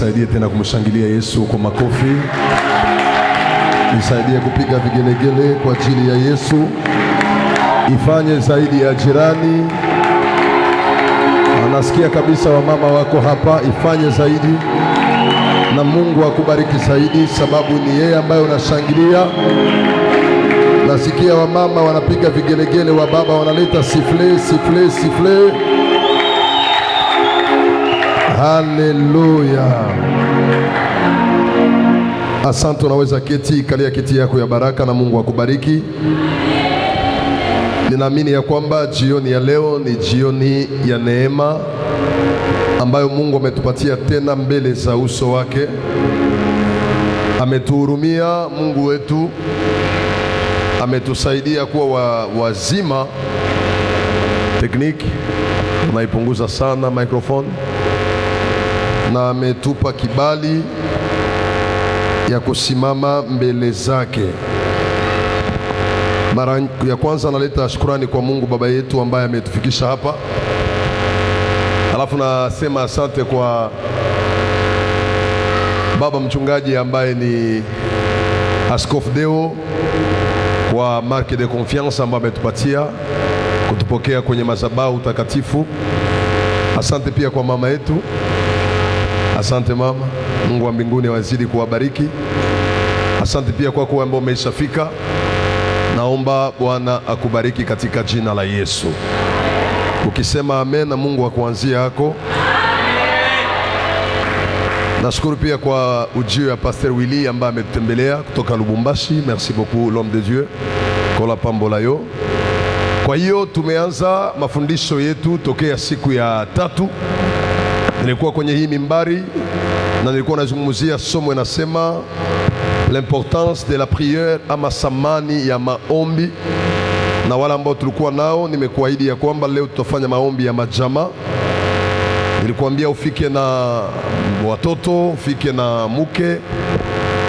nisaidie tena kumshangilia Yesu kwa makofi. Nisaidie kupiga vigelegele kwa ajili ya Yesu. Ifanye zaidi ya jirani. Anasikia kabisa wamama wako hapa, ifanye zaidi. Na Mungu akubariki zaidi, sababu ni yeye ambaye unashangilia. Nasikia wamama wanapiga vigelegele, wa baba wanaleta sifle, sifle, sifle. Haleluya. Asante, unaweza keti, kalia kiti yako ya baraka na Mungu akubariki. Ninaamini ya kwamba jioni ya leo ni jioni ya neema ambayo Mungu ametupatia tena mbele za uso wake. Ametuhurumia Mungu wetu, ametusaidia kuwa wazima. Tekniki unaipunguza sana microphone, na ametupa kibali ya kusimama mbele zake. Mara ya kwanza naleta shukrani kwa Mungu Baba yetu ambaye ametufikisha hapa. Alafu nasema asante kwa baba mchungaji ambaye ni Askofu Deo, kwa marque de confiance ambaye ametupatia kutupokea kwenye madhabahu takatifu. Asante pia kwa mama yetu. Asante mama, Mungu wa mbinguni awazidi kuwabariki. Asante pia kwa kuwa ambao umeshafika. Naomba Bwana akubariki katika jina la Yesu. Ukisema amen na Mungu akuanzia yako. Nashukuru pia kwa ujio ya Pastor Willy ambaye ametutembelea kutoka Lubumbashi. Merci beaucoup l'homme de Dieu. Kola pambola yo. Kwa hiyo tumeanza mafundisho yetu tokea siku ya 3. Nilikuwa kwenye hii mimbari na nilikuwa nazungumzia somo inasema l'importance de la prière, ama samani ya maombi. Na wala ambao tulikuwa nao, nimekuahidi ya kwamba leo tutafanya maombi ya majama. Nilikuambia ufike na watoto, ufike na mke,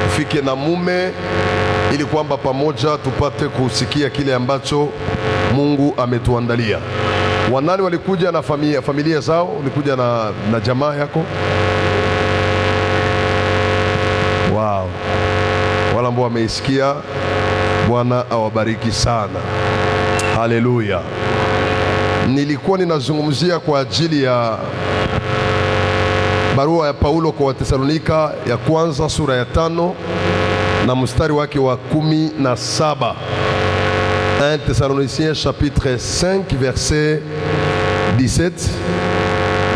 ufike na mume, ili kwamba pamoja tupate kusikia kile ambacho Mungu ametuandalia. Wanani walikuja na familia zao, walikuja na jamaa yako? Wow. Wala ambao wameisikia, Bwana awabariki sana. Haleluya. Nilikuwa ninazungumzia kwa ajili ya barua ya Paulo kwa Wathesalonika ya kwanza sura ya 5 na mstari wake wa 17. 1 Thessaloniciens chapitre 5 verset 17.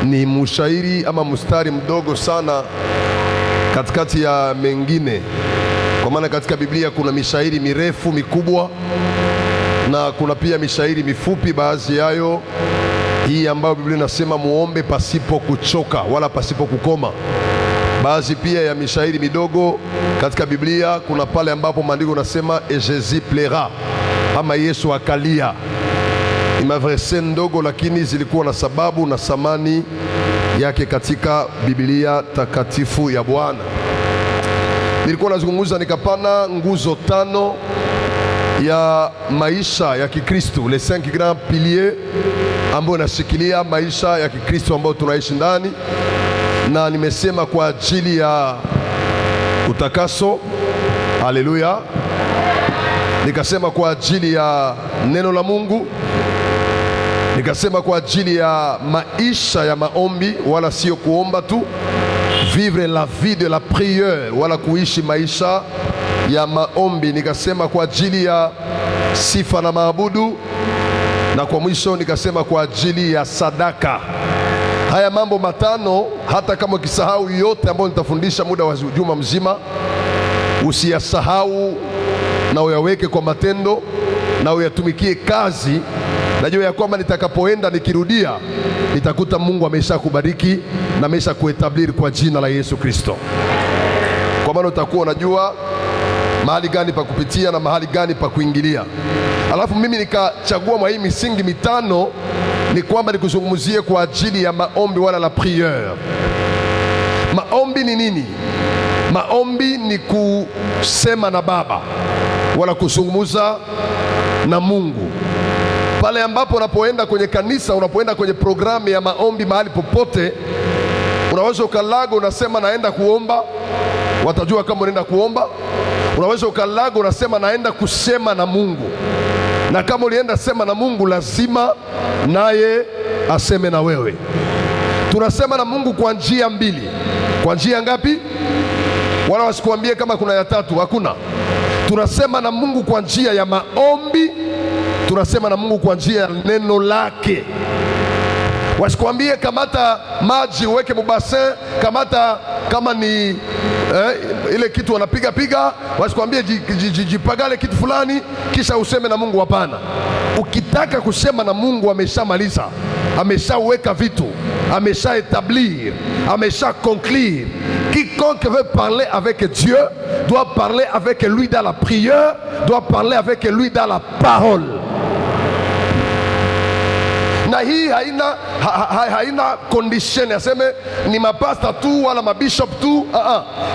Ni mushairi ama mstari mdogo sana katikati ya mengine, kwa maana katika Biblia kuna mishairi mirefu mikubwa na kuna pia mishairi mifupi, baadhi yayo hii ambayo Biblia inasema muombe pasipo kuchoka wala pasipo kukoma. Baadhi pia ya mishairi midogo katika Biblia kuna pale ambapo maandiko nasema et Jésus plaira, ama Yesu akalia. Ni maverse ndogo, lakini zilikuwa na sababu na samani yake katika Biblia takatifu ya Bwana. Nilikuwa nazungumza nikapana nguzo 5 ya maisha ya Kikristo, les 5 grands piliers ambayo nashikilia maisha ya Kikristo ambayo tunaishi ndani. Na nimesema kwa ajili ya utakaso, haleluya. Nikasema kwa ajili ya neno la Mungu. Nikasema kwa ajili ya maisha ya maombi, wala sio kuomba tu, vivre la vie de la prière, wala kuishi maisha ya maombi. Nikasema kwa ajili ya sifa na maabudu, na kwa mwisho nikasema kwa ajili ya sadaka. Haya mambo matano, hata kama ukisahau yote ambayo nitafundisha muda wa juma mzima, usiyasahau na uyaweke kwa matendo na uyatumikie kazi. Najua ya kwamba nitakapoenda nikirudia, nitakuta Mungu amesha kubariki na amesha kuetabliri kwa jina la Yesu Kristo. Kwa maana utakuwa unajua mahali gani pa kupitia na mahali gani pa kuingilia. Alafu mimi nikachagua mwa hii misingi mitano ni kwamba nikuzungumzie kwa ajili ya maombi wala la prière. Maombi ni nini? Maombi ni kusema na Baba wala kuzungumza na Mungu. Pale ambapo unapoenda kwenye kanisa, unapoenda kwenye programu ya maombi mahali popote, Unaweza ukalaga unasema naenda kuomba, watajua kama unaenda kuomba. Unaweza ukalaga unasema naenda kusema na Mungu, na kama ulienda sema na Mungu lazima naye aseme na wewe. Tunasema na Mungu kwa njia mbili. Kwa njia ngapi? Wala wasikuambie kama kuna ya tatu, hakuna. Tunasema na Mungu kwa njia ya maombi, tunasema na Mungu kwa njia ya neno lake. Wasikwambie kamata maji uweke mubasin, kamata kama ni ile kitu wanapiga piga, wasikwambie jipagale kitu fulani kisha useme na Mungu. Hapana. Ukitaka kusema na Mungu ameshamaliza, ameshaweka vitu, amesha-établir, amesha-conclure. Quiconque veut parler avec Dieu doit parler avec lui dans la prière, doit parler avec lui dans la parole. Na hii haina condition aseme ni mapasta tu wala mabishop tu.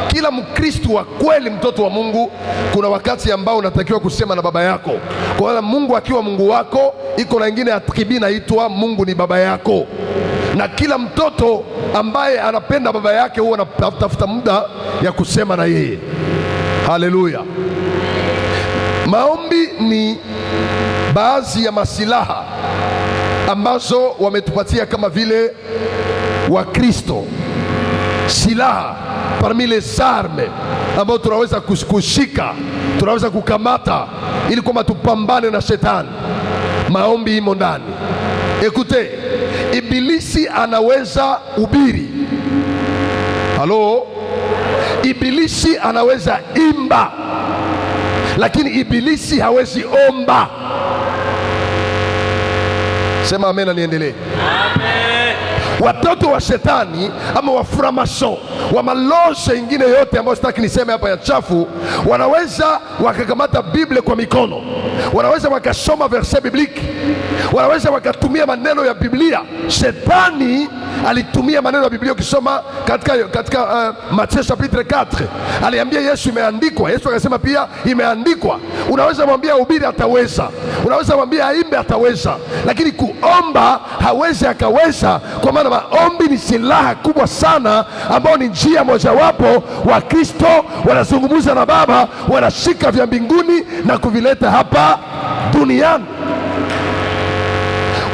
Kila Mkristo wa kweli, mtoto wa Mungu, kuna wakati ambao unatakiwa kusema na baba yako. Kwa maana Mungu akiwa Mungu wako, iko na ingine atribi naitwa Mungu ni baba yako. Na kila mtoto ambaye anapenda baba yake huwa anatafuta muda ya kusema na yeye. Haleluya. Maombi ni baadhi ya masilaha ambazo wametupatia kama vile Wakristo, silaha parmi les armes ambao tunaweza kushika, tunaweza kukamata ili kwamba tupambane na shetani. Maombi imo ndani. Ekute, ibilisi anaweza ubiri. Halo? Ibilisi anaweza imba, lakini ibilisi hawezi omba. Sema amen, niendelee. Amen. Watoto wa shetani ama waframason wa maloshe ingine yote ambayo sitaki niseme hapa ya chafu, wanaweza wakakamata Biblia kwa mikono, wanaweza wakasoma verset biblique, wanaweza wakatumia maneno ya Biblia. Shetani alitumia maneno ya Biblia. Ukisoma katika Mathayo chapitre 4 aliambia Yesu imeandikwa. Yesu akasema pia imeandikwa. Unaweza mwambia ubiri ataweza, unaweza mwambia aimbe ataweza, lakini kuomba hawezi akaweza, kwa maana maombi ni silaha kubwa sana ambao ni njia mojawapo wa Kristo wanazungumza na Baba, wanashika vya mbinguni na kuvileta hapa duniani.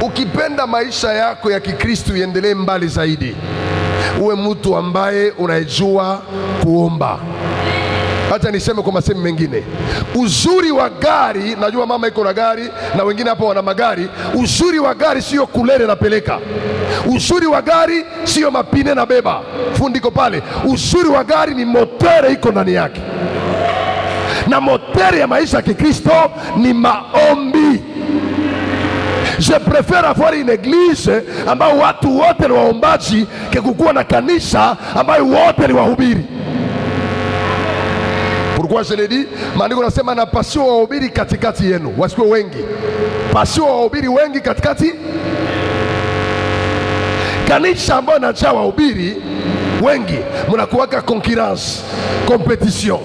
Ukipenda maisha yako ya Kikristo iendelee mbali zaidi, uwe mtu ambaye unajua kuomba. Hata niseme kwa masemi mengine, uzuri wa gari, najua mama iko na gari na wengine hapa wana magari. Uzuri wa gari sio kulele na peleka. Uzuri wa gari sio mapine na beba fundiko pale. Uzuri wa gari ni motere iko ndani yake, na motere ya maisha ya Kikristo ni maombi. Je préfère avoir une église ambao watu wote ni waombaji kukuwa na kanisa ambayo wote ni wahubiri. Pourquoi je l'ai dit? Maandiko nasema na pasio wahubiri katikati yenu, wasikuwe wengi. Pasio wahubiri wengi katikati. Kanisa ambayo inajaa wahubiri wengi, mnakuwaka concurrence, competition.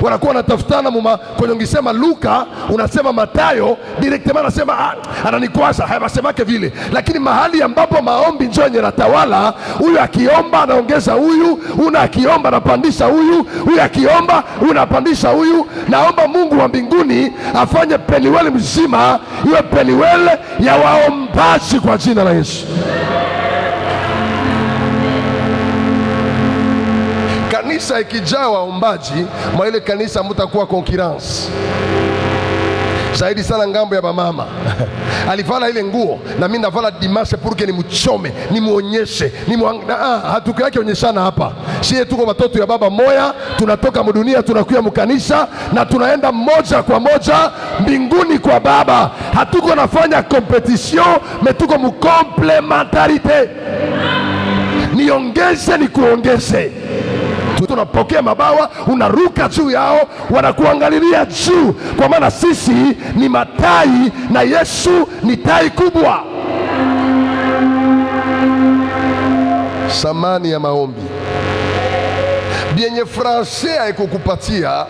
Wanakuwa wanatafutana kwenye ungisema Luka, unasema Mathayo, directement anasema ananikwaza, hayasemake vile. Lakini mahali ambapo maombi njoo yenye natawala, huyu akiomba anaongeza huyu, una akiomba anapandisha huyu, huyu akiomba unapandisha huyu. Naomba Mungu wa mbinguni afanye peniwele mzima iwe peniwele ya waombaji kwa jina la Yesu. Kanisa ikijaa waombaji, mwa ile kanisa mtakuwa concurrence. Zaidi sana ngambo ya bamama. Alivala ile nguo na mimi navala dimashe purke ni mchome, ni muonyeshe, hatuko yake onyeshana hapa. Sisi tuko watoto ya baba moya, tunatoka mdunia tunakuja mkanisa na tunaenda moja kwa moja mbinguni kwa Baba. Hatuko nafanya competition, metuko mu complementarite. Niongeze ni kuongeze. Tunapokea mabawa, unaruka juu yao, wanakuangalilia juu, kwa maana sisi ni matai na Yesu ni tai kubwa. Samani ya maombi bienye français haikukupatia,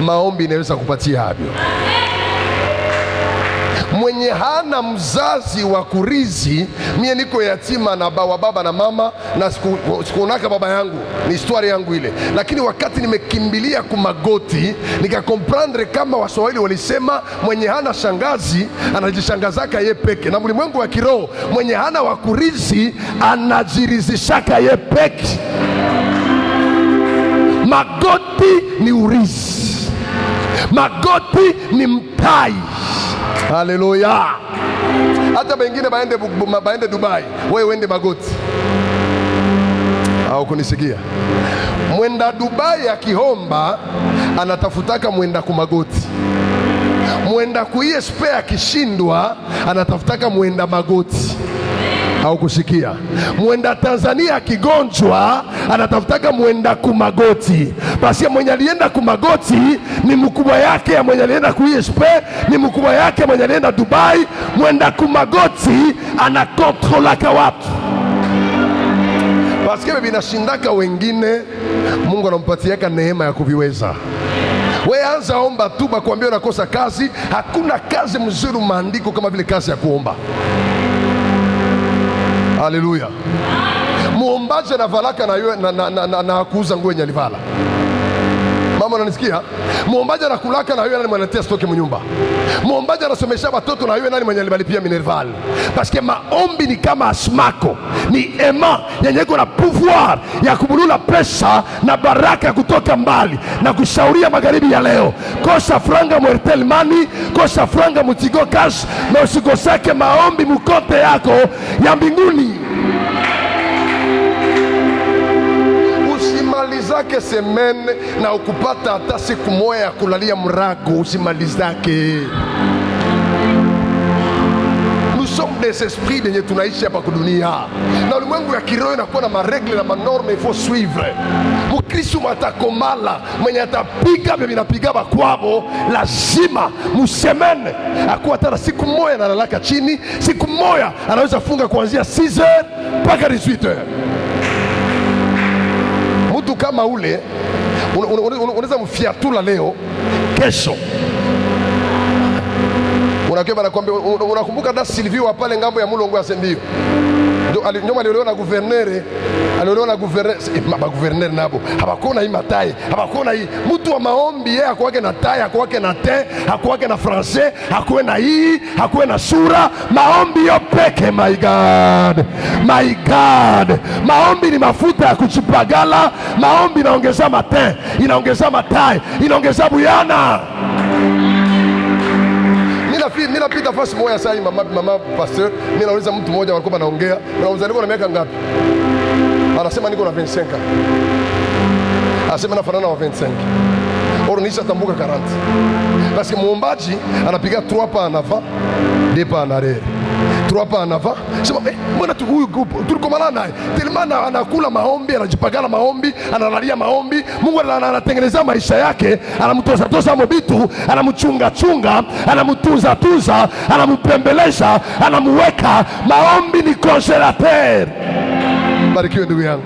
maombi inaweza kupatia hapo. mwenye hana mzazi wa kurizi. Mie niko yatima na baba na mama, na sikuonaka baba yangu, ni histori yangu ile. Lakini wakati nimekimbilia kumagoti, nikakomprendre kama Waswahili walisema mwenye hana shangazi anajishangazaka ye peke, na ulimwengu wa kiroho mwenye hana wa kurizi anajirizishaka ye peke. Magoti ni urizi, magoti ni mtai. Haleluya! Hata bengine baende Dubai, wewe wende magoti. Au kunisikia? Mwenda Dubai akihomba anatafutaka mwenda kumagoti. Mwenda kuISP akishindwa anatafutaka mwenda magoti. Au kusikia? Mwenda Tanzania kigonjwa anatafutaka mwenda kumagoti. Basi mwenye alienda kumagoti ni mkubwa yake ya mwenye alienda kuISP, ni mkubwa yake mwenye alienda Dubai. Mwenda kumagoti anakontrolaka watu. Basi kama binashindaka wengine, Mungu anampatiaka neema ya kuviweza. Wewe anza omba tu, bakwambia unakosa kazi. Hakuna kazi mzuri maandiko kama vile kazi ya kuomba. Haleluya! Muombaje na valaka na kuuza nguo yenye alivala. Mama unanisikia? Muombaje na kulaka na yeye nani mwanatea stoke mnyumba. Muombaje anasomesha watoto na yeye nani mwenye alibalipia minerval. Parce que maombi ni kama asmako, ni ema yenye iko na pouvoir ya kubulula pesa na baraka kutoka mbali na kushauria magharibi ya leo. Kosa franga mu Airtel Money, kosa franga mu Tigo Cash, na usikosake maombi mukote yako ya mbinguni. Usimalizake semene na ukupata hata siku moja ya kulalia mrago, usimalizake. Nous sommes des esprits benye tunaishi hapa kudunia, na ulimwengu ya kiroho inakuwa na maregle na manorme il faut suivre. Mukristo matakomala mwenye atapiga bebe napiga bakwabo, lazima musemene akuwa tara siku moja na lalaka chini, siku moja anaweza funga kuanzia 6h mpaka 18h. Mtu kama ule unaweza mfiatula leo, kesho unakwenda nakwambia. Unakumbuka da Silvio wa pale ngambo ya Mulongo ya Sendio, ndio aliolewa na guvernere, aliolewa na guvernere. Ba guvernere nabo habakona hii matai, habakona hii. Mtu wa maombi yeye hakuwake na tai, hakuwake na te, hakuwake na français, hakuwe na hii, hakuwe na sura. Maombi yo peke. My God, my God, maombi ni mafuta ya kuchipagala. Maombi inaongeza matin, inaongeza matai, inaongeza buyana. Mimi napita fasi moja sasa, mama pastor, mimi nauliza mtu mmoja walikuwa wanaongea, nauliza niko na miaka ngapi? Anasema niko na 25. Anasema nafanana na 25. Ornisha tambuka 40. Basi muombaji anapiga 3 pas en avant, 2 pas en arrière. 3 pas en avant. Sema mbona huyu tulikomana naye? Telemana anakula maombi, anajipagala maombi, analalia maombi. Mungu anatengeneza maisha yake, anamtoza toza mobitu, anamchunga chunga, anamtunza tunza, anampembeleza, anamuweka. Maombi ni congélateur. Barikiwe ndugu yangu.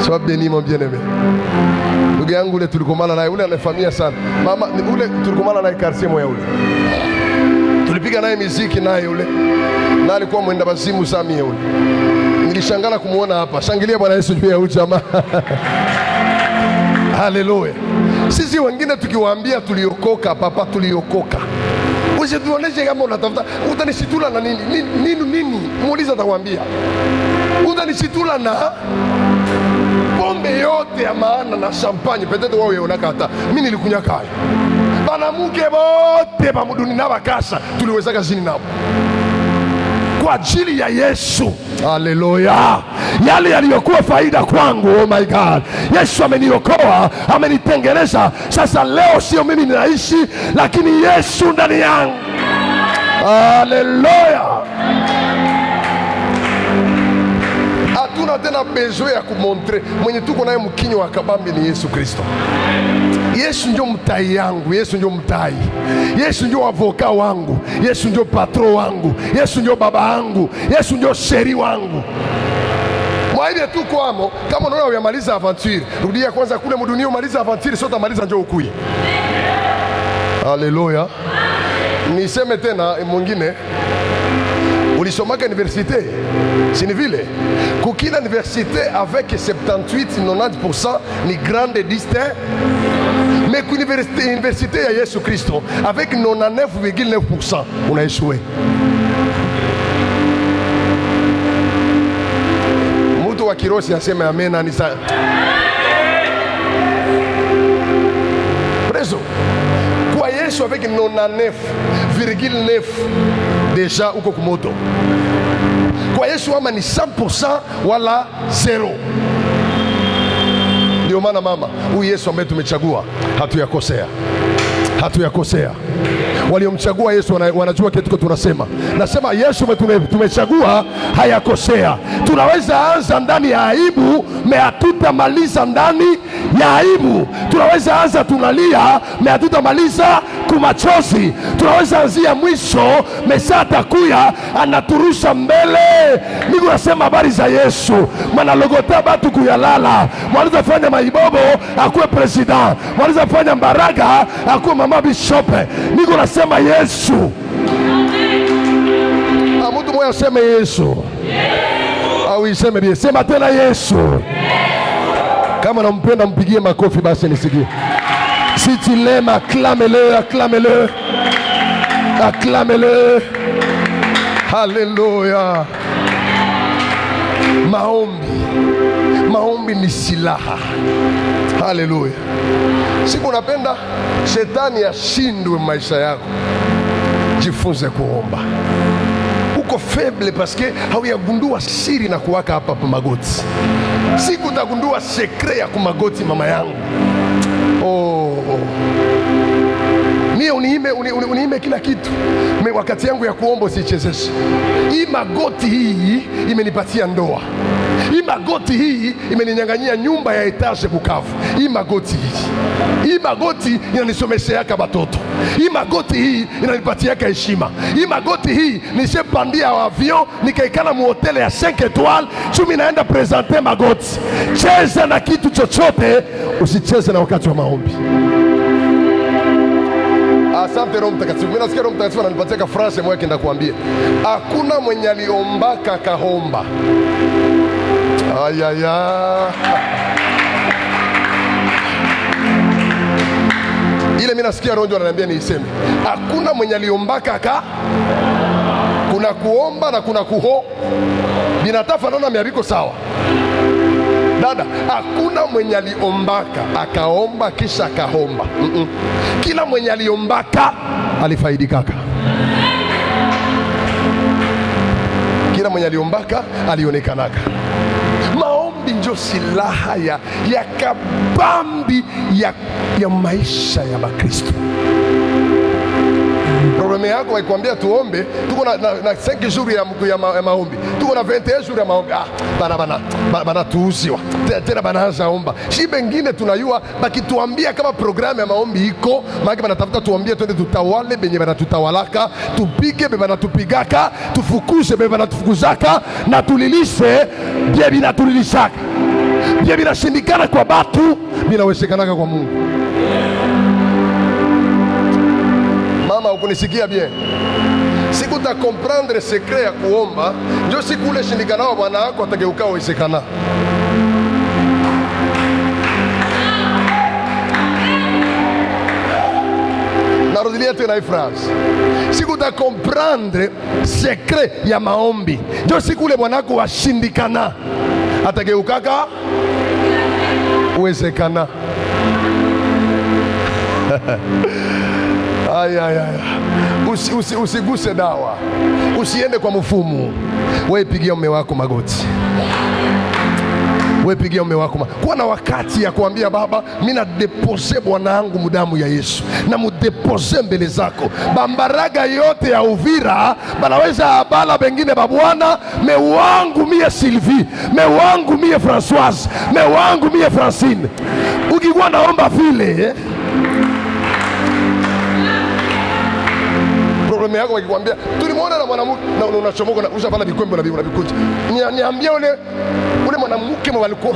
Sois béni mon bien-aimé. Ndugu yangu ule tulikomana naye, ule anafamia sana. Mama ule tulikomana naye quartier moja ule. Tulipiga naye muziki naye ule. Na alikuwa mwenda bazimu Samie ule. Nilishangana kumuona hapa. Shangilia Bwana Yesu juu ya ujamaa. Haleluya. Sisi wengine tukiwaambia tuliokoka, papa tuliokoka. Usituoneshe kama unatafuta, utanishitula na nini? Muuliza atakwambia. Utanishitula na pombe yote ya maana na champagne, peut-être wewe unakata. Mimi nilikunya kaya. Banamuke bote bamuduni na bakasha tuliwezaka zini nabo kwa ajili ya Yesu. Haleluya. Yale yaliyokuwa faida kwangu, oh my God, Yesu ameniokoa, amenitengeneza. Sasa leo sio mimi ninaishi, lakini Yesu ndani yangu. Haleluya. Hatuna tena besoin ya kumontre mwenye tuko naye mkinyo wa kabambi ni Yesu Kristo. Yesu ndio mtai yangu, Yesu ndio mtai, Yesu ndio avoka wangu, Yesu ndio patro wangu, Yesu ndio baba yangu, Yesu ndio sheri wangu. Mwaile tu kwamo, kama unaona uyamaliza aventure, rudia kwanza kule mudunia umaliza aventure, sio utamaliza njoo ukui. Haleluya. Niseme tena mwingine, ulisomaka université, si ni vile? Kukila université avec 78-90% ni grande distinct, mais université ya Yesu Kristo avec 99,9% unaeshue. Mtu wa kirosi aseme amena ni sa preso kwa Yesu avec 99,9 deja uko kumoto. Kwa Yesu ama ni 100% wala 0. Ndio maana mama, huyu Yesu ambaye tumechagua hatuyakosea, hatuyakosea. Waliomchagua Yesu wanajua kitu tunasema. Nasema Yesu tumechagua hayakosea. Tunaweza anza ndani ya aibu, hatutamaliza ndani ya aibu. Tunaweza anza tunalia, hatutamaliza kumachozi. Tunaweza anzia mwisho, saa takuya anaturusha mbele. Niko nasema habari za Yesu. Manalogota batu kuyalala. Mwanaweza fanya maibobo akuwe president. Mwanaweza fanya mbaraga akuwe mama bishope. Niko nasema Yesu. Mtu mmoja aseme Yesu. Au iseme bie. Sema tena Yesu. Kama nampenda mpigie makofi basi nisikie. Si tu l'aimes, acclame-le, acclame-le. Acclame-le. Haleluya. Maombi ni silaha. Haleluya. Siku unapenda shetani ashindwe maisha yako, jifunze kuomba. Uko faible parce que hauyagundua siri na kuwaka hapa pa magoti. Siku utagundua secret ya kumagoti mama yangu. Mie uniime kila kitu. Wakati yangu ya kuomba usichezeshe. Hii magoti hii imenipatia ndoa. Hii magoti hii imeninyang'anyia nyumba ya etage Bukavu. Hii magoti inanisomesha yaka batoto. Hii magoti hii inanipatia yaka heshima. Hii magoti hii nishepandia avion nikaikana mu hotel ya 5 étoiles. Chumi naenda presenter magoti. Cheza na kitu chochote, usicheze na wakati wa maombi. Asante Roho Mtakatifu. Mimi nasikia Roho Mtakatifu ananipatia ka phrase moja kienda kuambia. Hakuna mwenye aliombaka kahomba. Ayaya. Ile mimi nasikia Roho ananiambia niiseme. Hakuna mwenye aliombaka kuna kuomba na kuna kuho. Binatafanana miabiko sawa. Dada, hakuna mwenye aliombaka akaomba kisha akahomba. Kila mwenye aliombaka alifaidikaka. Kila mwenye aliombaka alionekanaka. Maombi ndio silaha ya kabambi ya maisha ya Bakristo. Probleme yako haikwambia tuombe, tuko na 5 jours ya maombi. Tuko na 21 jours ya maombi. Bana tuuziwa. Tena banaanza omba. Si bengine tunayua bakituambia kama programu ya maombi iko, maana banatafuta tuambie twende tutawale benye banatutawalaka, tupige bebe banatupigaka, tufukuze bebe banatufukuzaka, na tulilishe bie binatulilishaka. Bie binashindikana kwa batu, binawezekanaka kwa Mungu. Mama, ukunisikia bien? Siku ta comprendre secret ya kuomba, ndio siku ule shindikana wa bwana wako atageuka uwezekana. Narudilia tena hii phrase. Siku ta comprendre secret ya maombi, ndio siku ule bwana wako washindikana atageukaka uwezekana. Usiguse dawa, usiende kwa mfumu. Wewe pigia mume wako magoti. Wewe pigia mume wako. Kuwa na wakati ya kuambia baba, mimi na depose bwana wangu mudamu ya Yesu, na mudepose mbele zako. Bambaraga yote ya Uvira banaweza abala bengine babwana, me wangu mie Sylvie, me wangu mie Françoise, me wangu mie Francine. Ukikuwa naomba vile probleme yako wakikwambia tulimwona na mwanamke na unachomoka na ushavala bikwembe na bikunja. Niambie ule mwanamke walikuwa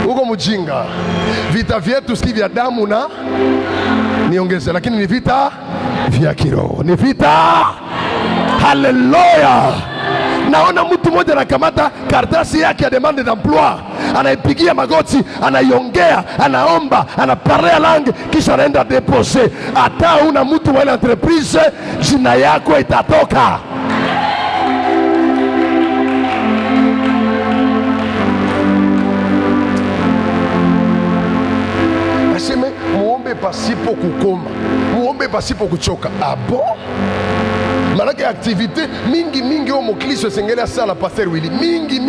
uko mjinga. Vita vyetu si vya damu na niongeze, lakini ni vita vya kiroho, ni vita. Haleluya! Naona mtu mmoja anakamata karatasi yake ya demande d'emploi, anaipigia magoti, anaiongea, anaomba, anaparea langue, kisha anaenda depose. Hata una mtu wa ile entreprise, jina yako itatoka. Aseme muombe pasipo kukoma, muombe pasipo kuchoka. Abo manake activité mingi omo Kristo sengelea sana Pastor Willy mingi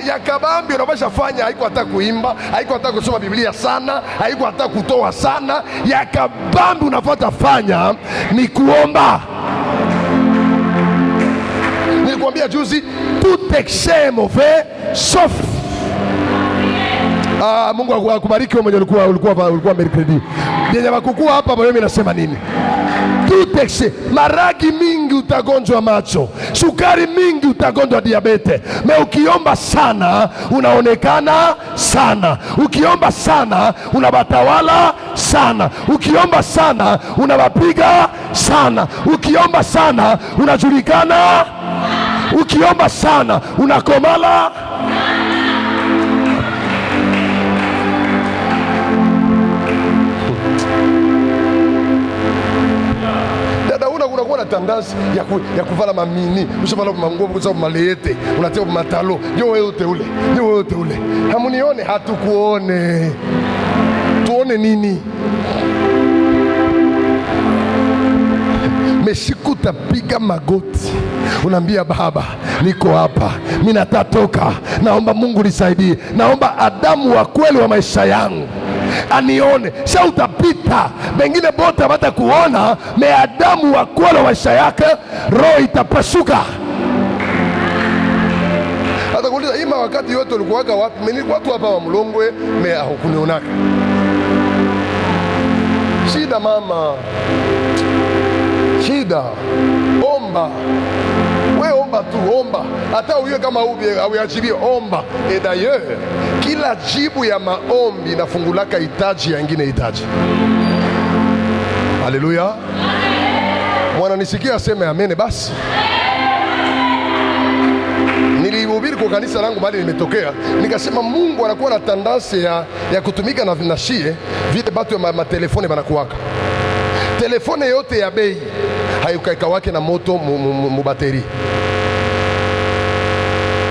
ya kabambi unabasha fanya. Haiko hata kuimba, haiko hata kusoma Biblia sana, haiko hata kutoa sana. Ya kabambi unafuata fanya ni kuomba. Nilikwambia juzi, tout excès mauvais sauf. Mungu akubariki wewe mwenye ulikuwa mercredi. Yenye wakukua hapa mimi nasema nini? Tutexi, maragi mingi utagonjwa macho, sukari mingi utagonjwa diabete. Me ukiomba sana unaonekana sana, ukiomba sana unabatawala sana, ukiomba sana unabapiga sana, ukiomba sana unajulikana, ukiomba sana unakomala. Unakuwa na tendance ya kuvala mamini, ushavala manguo kwa malete, unatia matalo. Ndio wewe uteule, ndio wewe uteule. Hamunione, hatukuone. Tuone nini? Meshiku tapiga magoti, unaambia Baba, niko hapa, mimi natatoka, naomba Mungu nisaidie, naomba Adamu wa kweli wa maisha yangu anione. Sasa utapita, bengine bote bata kuona, me Adamu wa kweli wa maisha yake, roho itapasuka. Hata kuuliza ima wakati yote ulikuwa wapi? Mimi watu hapa wa Mlongwe, me hukunionaka. Shida mama, shida. Omba, we omba tu, omba. Hata uwe kama auyajibiwe, omba. Et d'ailleurs, kila jibu ya maombi inafungulaka hitaji ya ingine hitaji. Haleluya. Mwana nisikia aseme amene basi. Nilihubiri kwa kanisa langu mahali nimetokea, nikasema Mungu anakuwa na tendansi ya kutumika na vinashie vile batu ya matelefone banakuwaka. Telefone yote ya bei hayukaika wake na moto mubateri.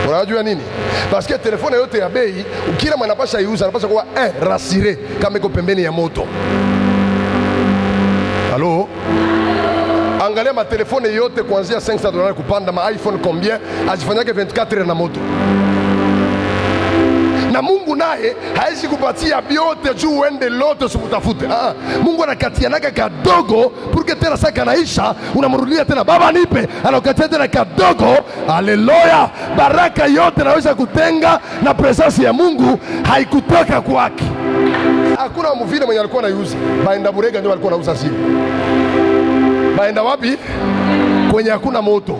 Unajua nini? Paske telefone yote ya bei ukila mwanapasha iuza, anapasha kuwa rasire kama iko pembeni ya moto. Halo? Angalia matelefone yote kuanzia $500 kupanda, ma iPhone combien ajifanyake 24 na moto. Na Mungu naye haisi kupatia biote juu uende lote usibutafute. Mungu anakatia naka kadogo purke tena saka naisha, unamrudia tena, Baba nipe, anakatia tena kadogo. Haleluya. Baraka yote naweza kutenga na presence ya Mungu haikutoka kwake. Hakuna mvile mwenye alikuwa anauza. Baenda Burega ndio alikuwa anauza simu. Baenda wapi? Kwenye hakuna moto.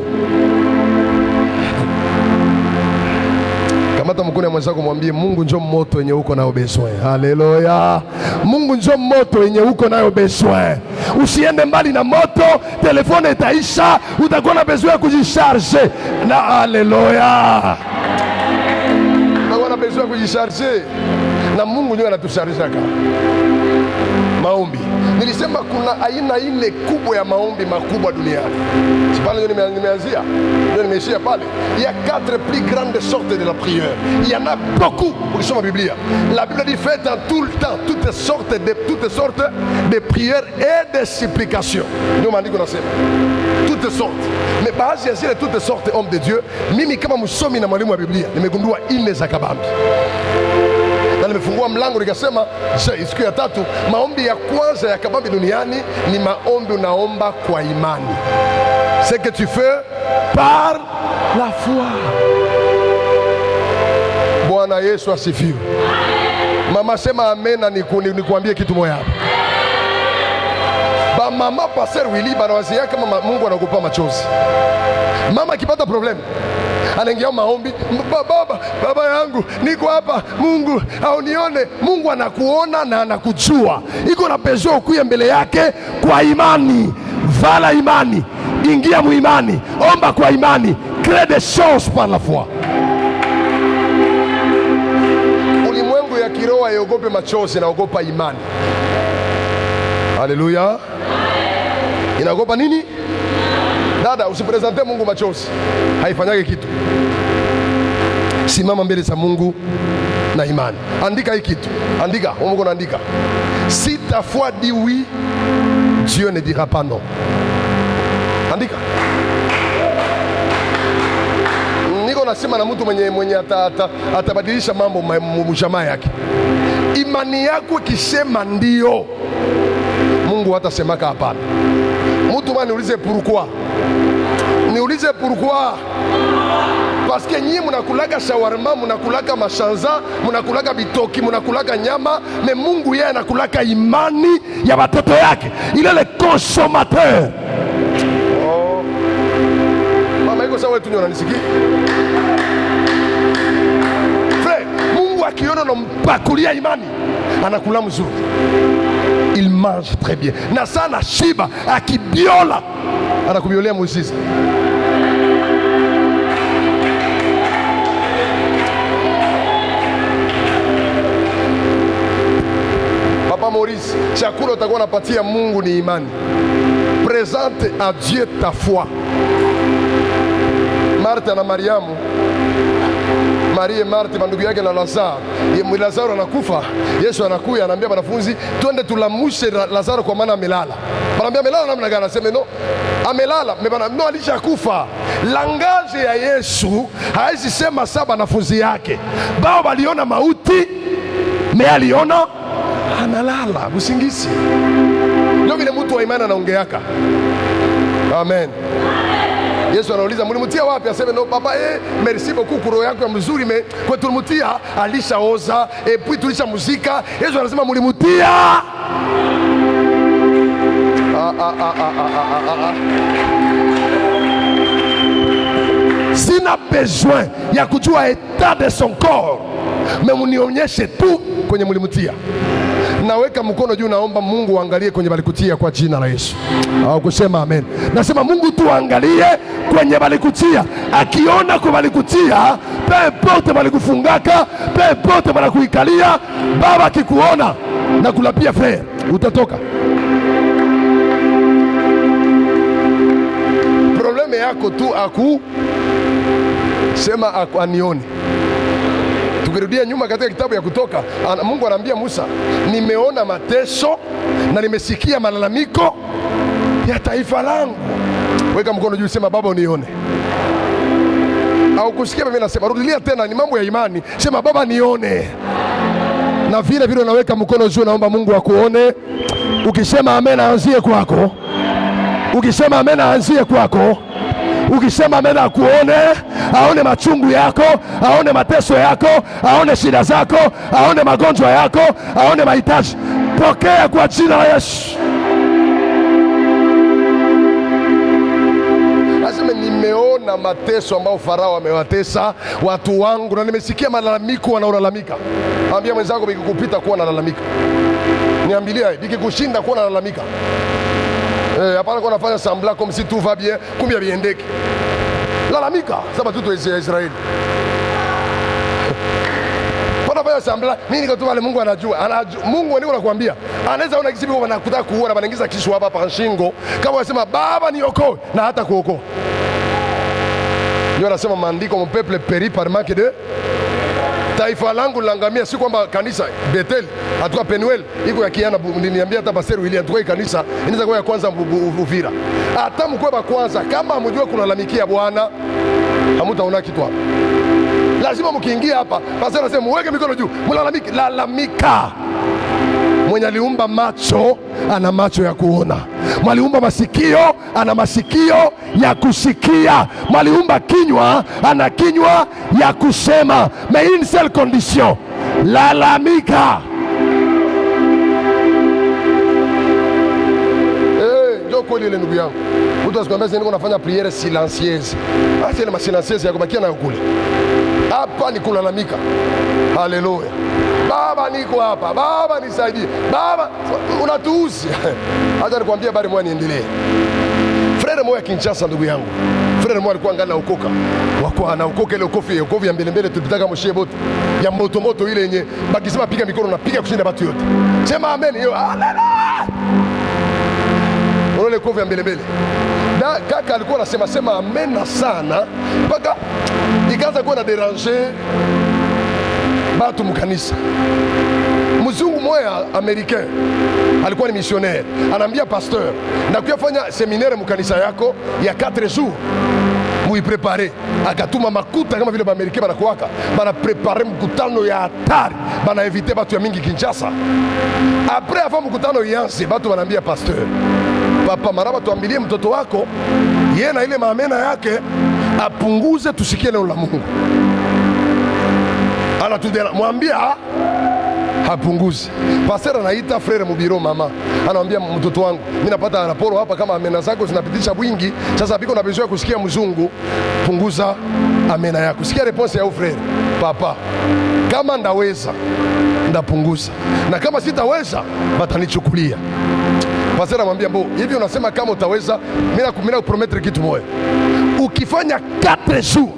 Kamata mkono ya mwenzako mwambie, Mungu njoo moto yenye uko nayo besoin. Haleluya. Mungu njoo moto yenye uko nayo besoin. Usiende mbali na moto, telefone itaisha, utakuwa na besoin kujicharge. Na haleluya. Utakuwa na besoin kujicharge. Na Mungu ndiye anatusharge. Maombi. Nilisema kuna aina ile kubwa ya maombi makubwa duniani. Si pale ndio nimeanzia. Ndio nimeishia pale. Il y a 4 plus grandes sortes de la prière. Il y en a beaucoup. Ulisoma Biblia. La Bible dit faites en tout le temps toutes sortes de prières et de supplications. Ndio maandiko nasema. Toutes sortes. Mais baadhi ya zile toutes sortes hommes de Dieu, mimi kama msomi na mwalimu wa Biblia, nimegundua ile za kabambi. Na nimefungua mlango nikasema siku ya tatu, maombi ya kwanza ya kabambi duniani ni maombi unaomba kwa imani. Ce que tu fais par la foi. Bwana Yesu asifiwe. Mama sema amen na nikuambie kitu moja hapa. Ba mama Pastor Willy banawazia kama Mungu anakupa machozi. Mama akipata problem anaingia maombi, baba yangu niko hapa, Mungu aunione. Mungu anakuona na anakujua, iko na besoin ukuye mbele yake kwa imani. Vala imani, ingia muimani, omba kwa imani, crée des choses par la foi. Ulimwengu ya kiroho haiogope machozi, inaogopa imani. Haleluya! Inaogopa nini? Dada, usipresente Mungu machozi, haifanyake kitu. Simama mbele za Mungu na imani. Andika hii kitu, andika, Mungu anaandika. Si ta foi dit oui, Dieu ne dira pas non. Andika. Niko nasema na mtu mwenye atabadilisha mambo mjamaa yake. Imani yako ikisema ndio, Mungu hatasemaka hapana. Mtu mani niulize pourquoi? Niulize pourquoi? Parce que nyinyi mnakulaga shawarma, mnakulaga mashanza, mnakulaga bitoki, mnakulaga nyama, mais Mungu yeye anakulaga imani ya watoto yake. Il est le consommateur. Oh. Mama iko sawa, tunyo nanisikia? Frère, Mungu akiona unampakulia imani, anakula mzuri. Il mange très bien. Na sana shiba akibiola, anakubiolea muujiza. Papa Maurice, chakula utakuwa unapatia Mungu ni imani. Présente à Dieu ta foi. Martha na Mariamu, Maria Martha bandugu yake na Lazaro. Lazaro anakufa, Yesu anakuja anaambia wanafunzi, twende tulamushe Lazaro kwa maana amelala. Wanaambia amelala namna gani? Anasema no, amelala, no, alishakufa. Langaje ya Yesu haisi sema saba wanafunzi yake. Bao waliona mauti, me aliona analala, usingizi. Ndio vile mtu wa imani anaongeaka. Amen. Yesu anauliza mlimutia wapi? Aseme no papa, merci beaucoup kuro yako ya mzuri, me kwa tulimutia alishaoza, puis tulisha muzika. Yesu anasema mlimutia sina besoin ya kujua etat de son corps, mais munionyeshe tu kwenye mlimutia. Naweka mkono juu, naomba Mungu angalie kwenye balikutia kwa jina la Yesu. Au kusema amen. Nasema Mungu tu angalie kwenye balikutia. Akiona kwa balikutia, peu importe balikufungaka, peu importe banakuikalia, baba akikuona na kulapia frère, utatoka. Probleme yako tu sema anione. Tukirudia nyuma katika kitabu ya Kutoka, Mungu anaambia Musa, nimeona mateso na nimesikia malalamiko ya taifa langu. Weka mkono juu, sema baba unione. Au kusikia mimi nasema, rudilia tena, ni mambo ya imani. Sema baba nione. Na vile vile unaweka mkono juu, naomba Mungu akuone. Ukisema amen aanzie kwako. Ukisema amen aanzie kwako. Ukisema amen akuone, aone machungu yako, aone mateso yako, aone shida zako, aone magonjwa yako, aone mahitaji. Pokea kwa jina la Yesu. Aseme nimeona mateso ambao Farao amewatesa watu wangu, na nimesikia malalamiko wanaolalamika. Ambia mwenzako bikikupita kuwa nalalamika. Niambilia bikikushinda kuwa nalalamika. Hapana kwa nafanya sambla comme si tout va bien, kumbe biendeke. Lalamika, saba tuto ya Israeli. Kwa nafanya sambla, mimi niko tu wale Mungu anajua. Mungu ndio anakuambia. Anaweza ona kisibi kwa wanakutaka kuua na wanaingiza kisu hapa pa shingo. Kama wanasema baba niokoe na hata kuokoa. Ndio anasema maandiko, mon peuple périt par manque de. Taifa langu langamia, si kwamba kanisa Bethel atoka Penuel iko ya kiana. Niniambia hata pastor William atoka kanisa inaweza kuwa ya kwanza Uvira. Hata mkwe ba kwanza, kama mjue kulalamikia Bwana hamtaona kitu hapa. Lazima mkiingia hapa pastor anasema muweke mikono juu, mlalamike. Lalamika. Mwenye aliumba macho ana macho ya kuona. Mwaliumba masikio ana masikio ya kusikia. Mwaliumba kinywa ana kinywa ya kusema. Mais une seule condition, lalamika. Ndio kweli ile ndugu yangu. Mtu asikwambia sasa niko nafanya prière silencieuse. Basi ile silencieuse ya kubakia nayo kule. Hapa ni kulalamika. Haleluya. Baba niko hapa. Baba nisaidie. Baba unatuuzi. Hata nikwambia habari moja niendelee. Frere moja Kinshasa ndugu yangu. Frere moja alikuwa ngana ukoka. Wako anaokoka ile ukofi ya mbele mbele tulipitaka mshie bote. Ya moto ile yenye bakisema piga mikono na piga kushinda watu yote. Sema amen hiyo. Haleluya. Ile ukofi ya mbele mbele. Na kaka alikuwa anasema amen sana mpaka ikaanza kuwa na déranger batu mkanisa. Mzungu moya Americain alikuwa ni missionnaire, anaambia pasteur na kuyafanya seminaire mkanisa yako ya 4 jours muiprepare. Akatuma makuta kama vile Americain banakuwaka bana prepare mkutano ya hatari, bana invite batu ya mingi Kinshasa. Après avant mkutano yanse batu banaambia pasteur, papa maraba tuambilie mtoto wako yeye na ile maamena yake apunguze tusikie neno la Mungu. Anatudera mwambia hapunguzi. Pastor anaita frere mubiro mama. Anamwambia mtoto wangu, mimi napata raporo hapa kama amena zako zinapitisha wingi. Sasa biko na besoin kusikia mzungu, punguza amena yako. Sikia response ya frere. Papa, kama ndaweza ndapunguza. Na kama sitaweza batanichukulia. Pastor anamwambia mbo, hivi unasema kama utaweza, mimi nakupromettre kitu moja. Ukifanya 4 jours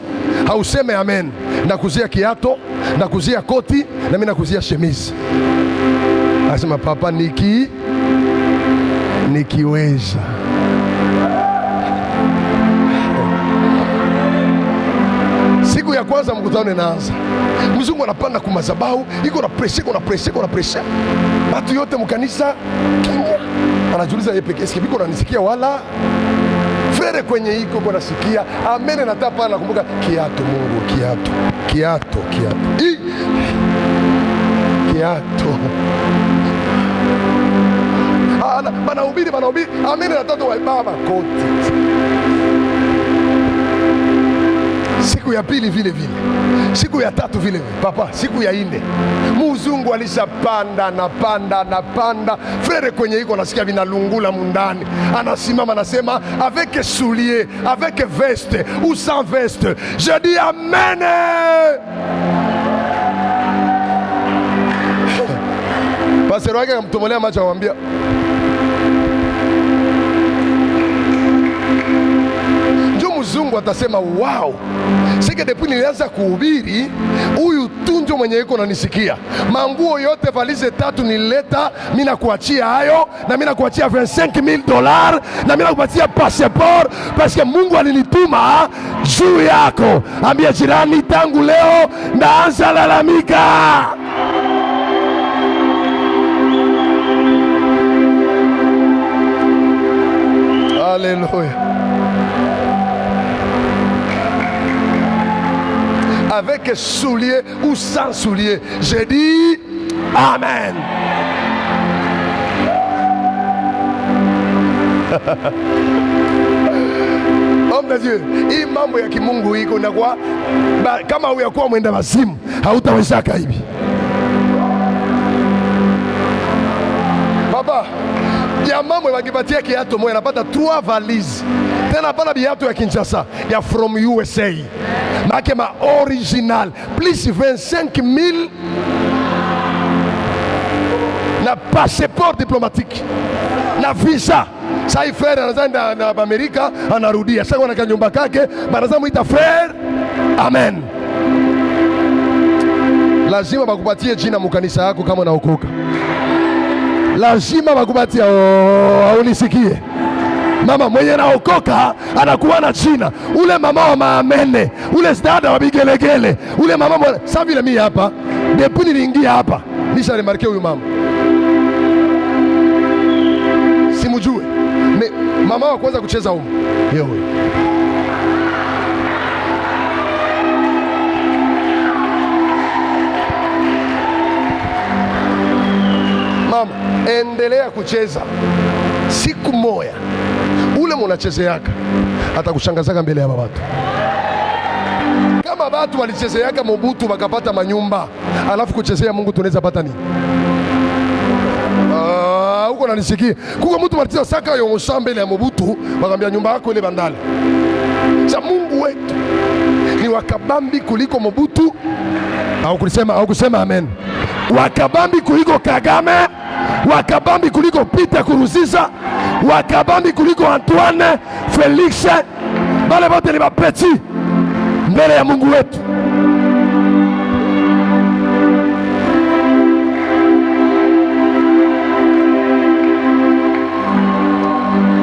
hauseme amen, nakuzia kiato, nakuzia koti, na mimi nakuzia chemise. Asema papa nikiweza. Siku ya kwanza mkutano inaanza. Mzungu anapanda kwa madhabahu, iko na pressure. Watu yote mkanisa kimya. Anajiuliza yeye pekee, sikia biko ananisikia wala frere kwenye iko kwa nasikia. Amen na tapa nakumbuka kiato Mungu, kiato. Kiato. Banahubiri. Amen na tatu wa baba koti. Siku ya pili vile. Siku ya tatu vile. Papa, siku ya 4. Muzungu alishapanda na panda. Frere kwenye iko nasikia vinalungula mundani. Anasimama anasema avec soulier, avec veste ou sans veste. Je dis amen. Pastor wake akamtomolea macho akamwambia, mzungu atasema wow, sike depuis nilianza kuhubiri huyu tunjo mwenye iko nanisikia. Manguo yote valize 3 nilileta, mimi nakuachia hayo, na mimi nakuachia $25,000, na mimi nakupatia passport parce que Mungu alinituma juu yako. Ambia jirani, tangu leo ndaanza lalamika. Hallelujah. Avec soulier ou sans soulier, je dis amen. Homme de Dieu, hii mambo ya kimungu iko na kwa kama huyakuwa mwenda wazimu hautawezaka hivi. Baba, ya mambo wakipatia kiato moja anapata 3 valises. Tena pana biato ya Kinshasa ya from USA. Make ma original plus 25,000 na passeport diplomatique na visa. Sai frere anaenda na Amerika anarudia. Sasa kwa nyumba kake banaza muita frere. Amen. Lazima bakupatie jina mukanisa yako kama unaokoka. Lazima bakupatie unisikie. Mama mwenye naokoka anakuwa na jina. Ule mama wa maamene, ule dada wa bigelegele, ule mama mwana. Sasa vile mimi hapa, depuis niliingia hapa, nisha remarke huyu mama. Simujue. Mama wa kwanza kucheza huko. Yeye huyo. Mama, endelea kucheza. Siku moja ule munachezeaka atakushangazaka mbele ya watu. Kama watu walichezeaka Mobutu wakapata manyumba, alafu kuchezea Mungu tunaweza pata nini? huko nanisikia. Kuko mtu malitia saka yongosha mbele ya Mobutu, wakambia nyumba yako ile bandale. Sa Mungu wetu ni wakabambi kuliko Mobutu. Au kusema amen. Wakabambi kuliko Kagame, wakabambi kuliko Peter Kuruzisa, wakabambi kuliko Antoine Felix. Bale bote ni bapeti mbele ya Mungu wetu.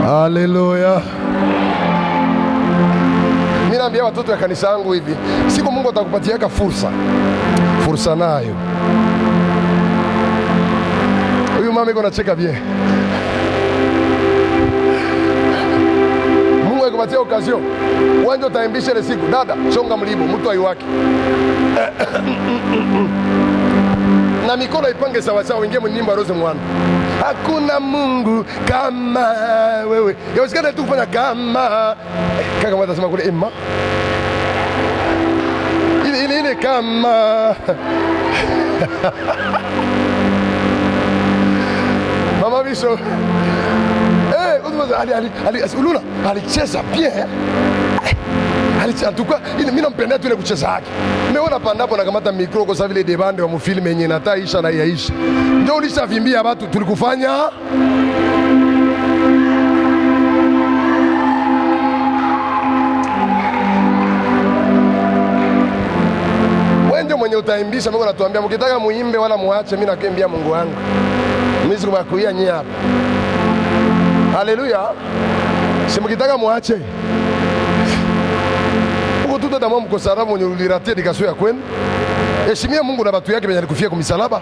Haleluya. Mimi naambia watoto wa kanisa yangu hivi, siku Mungu atakupatiaka fursa nayo. Huyu mama iko nacheka bien. Mungu akupatia occasion. Wewe utaimbisha ile siku, dada, chonga mlibo, mtu aiwake. Na mikono ipange sawa sawa, ingie mnyimbo Rose Mwana. Hakuna Mungu kama wewe. Yawezekana tu kufanya kama kaka mwana anasema kule Emma. Ile kama Mama Bisho. Uluna alicheza bien. Alituka mimi nampenda tu ile kucheza yake. Nimeona pandapo na kamata mikro kwa sababu ile debande wa mfilm yenyewe nataisha na yaisha. Ndio ulishavimbia watu tulikufanya. Wewe mwenye utaimbisha, Mungu anatuambia mkitaka muimbe wala muache, mimi nakimbia Mungu wangu. Mimi sikubakuia nyinyi hapa. Haleluya. Si mkitaka muache. Uko tuta damu mkosara mwenye uliratia dikaso ya kwenu. Heshimia Mungu na watu yake wenye alikufia kwa misalaba.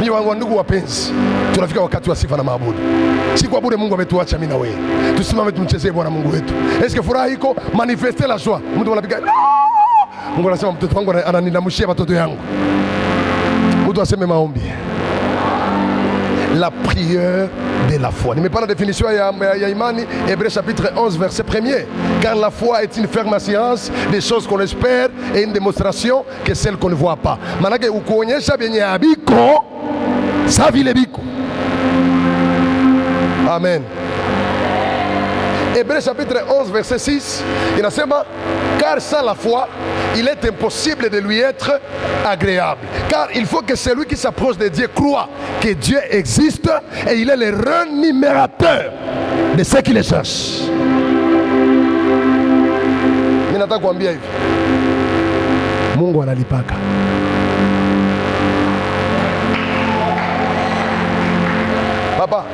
Ni wangu ndugu wapenzi. Tunafika wakati wa sifa na maabudu. Si kwa bure Mungu ametuacha mimi na wewe. Tusimame tumchezee Bwana Mungu wetu. Eske furaha iko manifester la joie. Mtu anapiga Mungu anasema mtoto wangu ananilamushia watoto yangu. Mtu aseme maombi. La prière de la foi. Je ne pas la définition de Imani, Hébreux chapitre 11, verset 1er. Car la foi est une ferme assurance des choses qu'on espère et une démonstration que celles qu'on ne voit pas. Manake ukuonyesha benye abiko, sa vile biko. Amen. Hébreux chapitre 11, verset 6, il a car sans la foi, il est impossible de lui être agréable. Car il faut que celui qui s'approche de Dieu croit que Dieu existe et il est le rémunérateur de ceux qui le cherchent. Ninataka kuambia hivi, Mungu analipaka. Papa,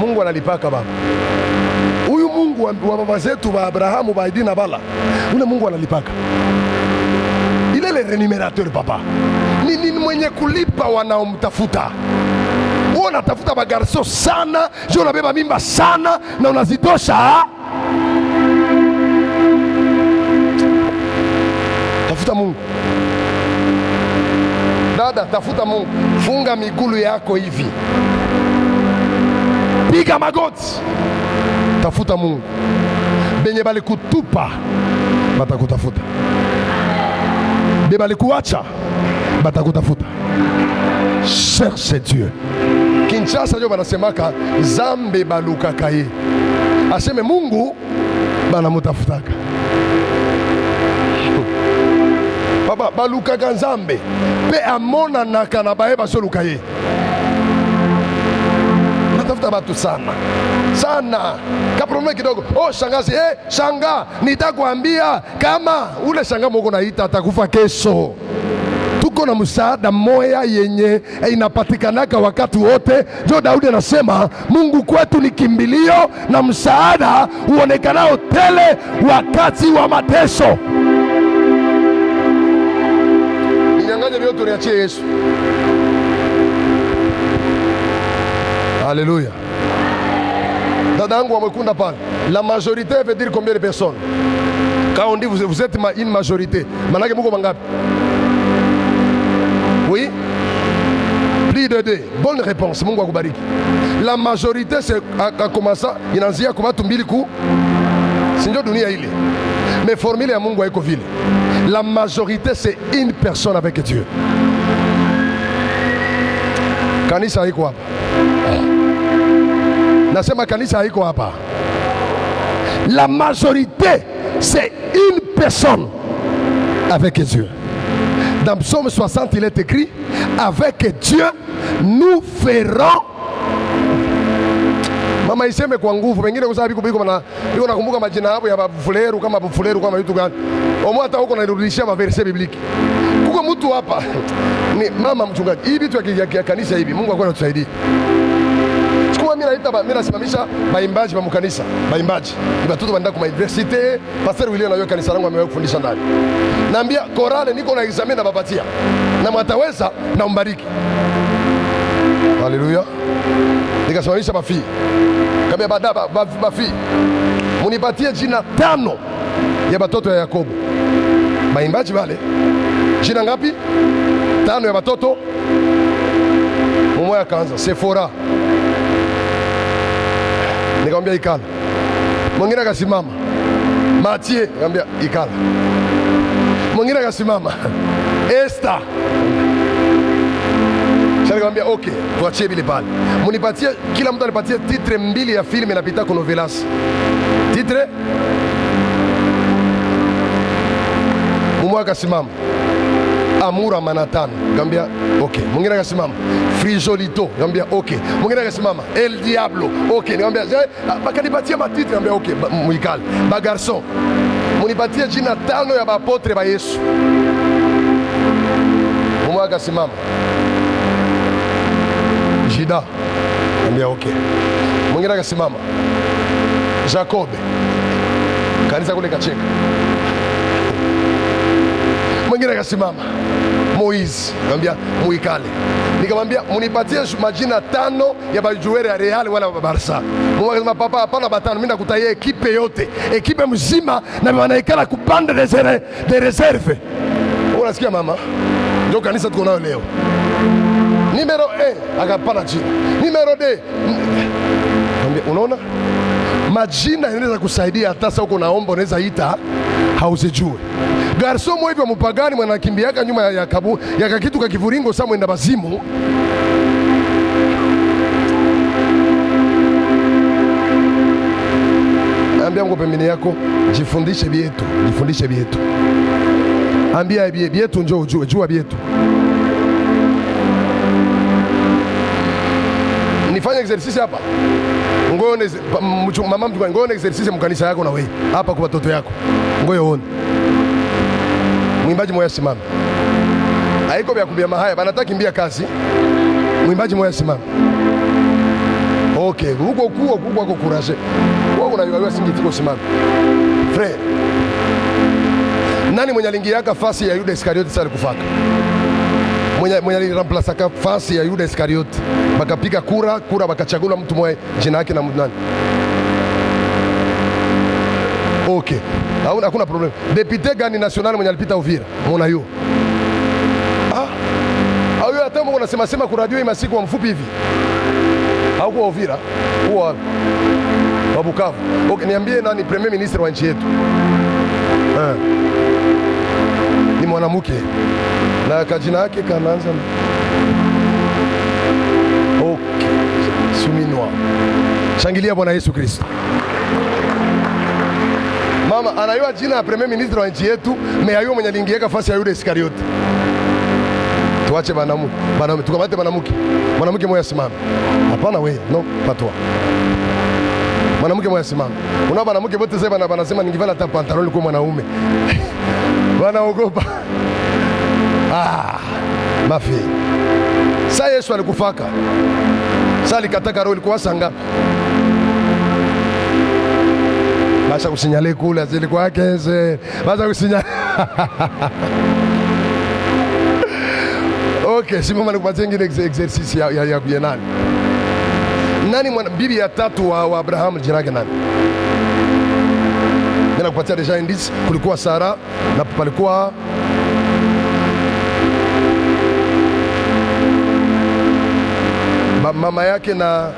Mungu analipaka baba. Huyu Mungu wa baba zetu wa Abrahamu, wa Isaka na Bala, ule Mungu analipaka. Il est le rémunérateur papa. Ni mwenye kulipa wanaomtafuta. Wewe unatafuta bagarso sana, je unabeba mimba sana na unazitosha. Tafuta Mungu. Dada, tafuta Mungu. Funga migulu yako hivi. Piga magoti. Tafuta Mungu. Benye bali kutupa batakutafuta. Benye bali kuacha batakutafuta. Cherche Dieu. Kinshasa ndio banasemaka zambe baluka kaye. Aseme Mungu banamutafutaka. Baba baluka ganzambe pe amona nakana bae basoluka ye. Natafuta batu sana kaprobleme kidogo. Oh shangazi, shanga, nitakwambia kama ule shanga moko naita atakufa kesho. Tuko na msaada moya yenye inapatikanaka wakati wote. Jo Daudi anasema Mungu kwetu ni kimbilio na msaada uonekanao tele wakati wa mateso. Ninyang'anye vyote niachie Yesu. Alléluia. Dada yangu wamekunda pale. La majorité veut dire combien de personnes? Quand on dit vous êtes une majorité, manake muko mangapi? Oui? Plus de 2. Bonne réponse. Mungu akubariki. La majorité c'est à commencer inaanzia kwa watu mbili ku. Sinjo dunia ile. Mais formule ya Mungu haiko vile. La majorité c'est une personne avec Dieu. Kanisa haiko hapa. Nasema kanisa haiko hapa. La majorité, c'est une personne avec Dieu. Dans Psaume 60, il est écrit, avec Dieu, nous ferons. Mama iseme kwa nguvu, pengine kwa sababu biko nakumbuka majina hapo ya bafuleru kama vitu gani. Omo hata huko nairudishia maverse bibliki. Kuko mtu hapa ni mama mchungaji. Hii vitu ya kanisa hivi, Mungu akona tusaidie. Sikuwa mimi nasimamisha baimbaji ba mkanisa, baimbaji. Ni watoto wanaenda kwa university, pastor William na kanisa langu amewahi kufundisha ndani. Naambia korale niko na examen na bapatia. Na mwataweza na umbariki. Haleluya. Nikasimamisha mafi. Kabla bafi. Munipatie jina 5 ya batoto ya Yakobo. Baimbaji wale. Jina ngapi? 5 ya batoto. Mmoja kaanza Sephora. Nikamwambia ikala. Mwingine akasimama. Mathieu, nikamwambia ikala. Mwingine akasimama. Esther. Nikamwambia okay, tuachie bile pale. Munipatie, kila mtu anipatie titre 2 ya film inapita kwa novelas. Titre mmoja akasimama. Amura Manhattan. Nikamwambia okay. Mwingine akasimama. Frijolito. Nikamwambia okay. Mwingine akasimama. El Diablo. Okay. Nikamwambia bakanipatia matitre. Nikamwambia okay. Muikale. Ba garçon. Munipatie jina 5 ya bapotre ba Yesu. Mmoja akasimama. Jida. Nikamwambia okay. Mwingine akasimama. Jacob. Kanisa kule kacheka. Mwingine akasimama. Moizi. Nikamwambia muikale. Nikamwambia munipatie majina 5 ya bajuere ya Real wala Barca. Mungu akasema papa hapana batano, mimi nakutaye ekipe yote. Ekipe mzima na wanaikala kupanda de reserve. Unasikia mama? Ndio kanisa tuko nayo leo. Numero 1 akapana jina. Numero 2. Unaona? Majina yanaweza kusaidia hata sasa uko naomba unaweza ita hauzijue. Garso mwe hivyo mpagani mwanakimbiaka nyuma ya kakitu ka kivuringo sa mwenda bazimu. Ambia mko pembeni yako, jifundishe bietu. Ambia bietu njoo ujue, jua bietu. Nifanye exercice hapa. Ngone mama mtu ngone exercice mkanisa yako na wewe. Hapa kwa watoto yako. Ngoyo one. Mwimbaji moya simama. Haiko vya kumbia mahaya, banataka kimbia kazi. Mwimbaji moya simama. Okay, huko kwako courage. Wewe unaiwa singitiko simama. Frère. Nani mwenye alingiaka fasi ya Yuda Iskariote sasa alikufaka? Mwenye aliramplasa fasi ya Yuda Iskariote. Bakapiga kura bakachagula mtu mmoja jina yake na nani? Okay. Hakuna problem. Député gani national mwenye alipita Uvira? Mbona hiyo? Huyo hata mbona unasema kwa radio hii masiku wa mfupi hivi? Au kwa Uvira? Huwa wa Bukavu. Okay, niambie nani premier ministre wa nchi yetu? Ni mwanamke. Na kajina yake kanaanza. Okay. Suminwa. Shangilia Bwana Yesu Kristo. Mama anayua jina ya premier ministre wa nchi yetu, meayo mwenye aliingiaka fasi ya Yuda Iskariote. Tuache banamuke, tukamate banamuke. Mwanamke moja simama. Hapana wewe, no, patwa. Mwanamke moja simama. Una banamuke wote sasa banasema ningivala hata pantaloni kwa mwanaume. Wanaogopa. Mafi. Sasa Yesu alikufaka. Sasa alikataka roho ilikuwa sanga. Basa kusinyale kule zilikuwa yake ze. Basa kusinyale. Okay, si mama nikupatie ngine exercise ya nani? Nani bibi ya 3 wa Abraham jina yake nani? Nina kupatia deja indice, kulikuwa Sara na palikuwa mama yake na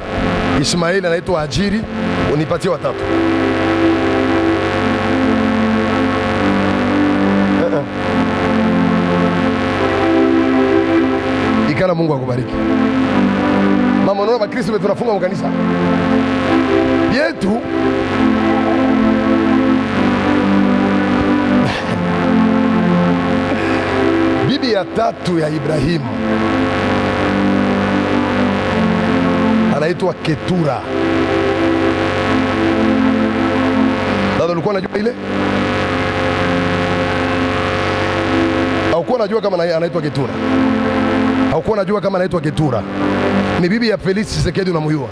Ismaili anaitwa Hajiri. Unipatie watatu. Ikana Mungu akubariki. Mama, unaona Bakristo tunafunga mkanisa yetu. Bibi ya tatu ya Ibrahimu anaitwa Ketura. Dada, ulikuwa unajua ile? Haukuwa unajua kama anaitwa Ketura? Haukuwa unajua kama anaitwa Ketura? Ni bibi ya Felix Tshisekedi, unamjua?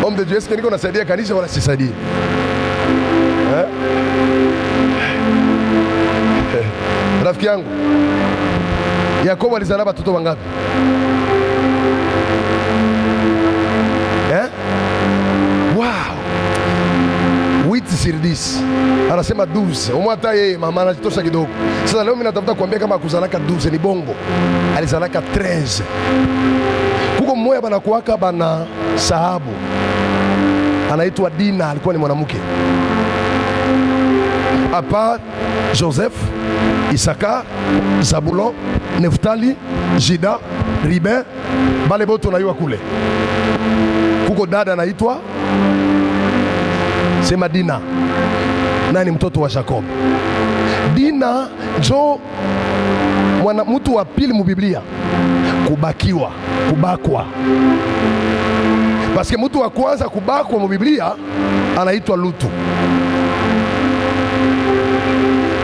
Ombe Dieu, niko nasaidia kanisa wala sisaidii? Rafiki yangu, Yakobo alizaa watoto wangapi? Wow. 8 sur 10. Anasema 12. Umwata yeye mama anajitosha kidogo. Sasa leo mimi natafuta kuambia kama kuzalaka 12 ni bongo. Alizalaka 13. Kuko mmoja bana kuwaka bana sahabu. Anaitwa Dina, alikuwa ni mwanamke. Apa Joseph, Isaka, Zabulon, Neftali, Jida, Ruben, bale bote unayua kule. Kuko dada anaitwa sema Dina, nani mtoto wa Jacob. Dina njo mtu wa pili mu Biblia kubakwa. Paske mtu wa kwanza kubakwa mu Biblia anaitwa Lutu.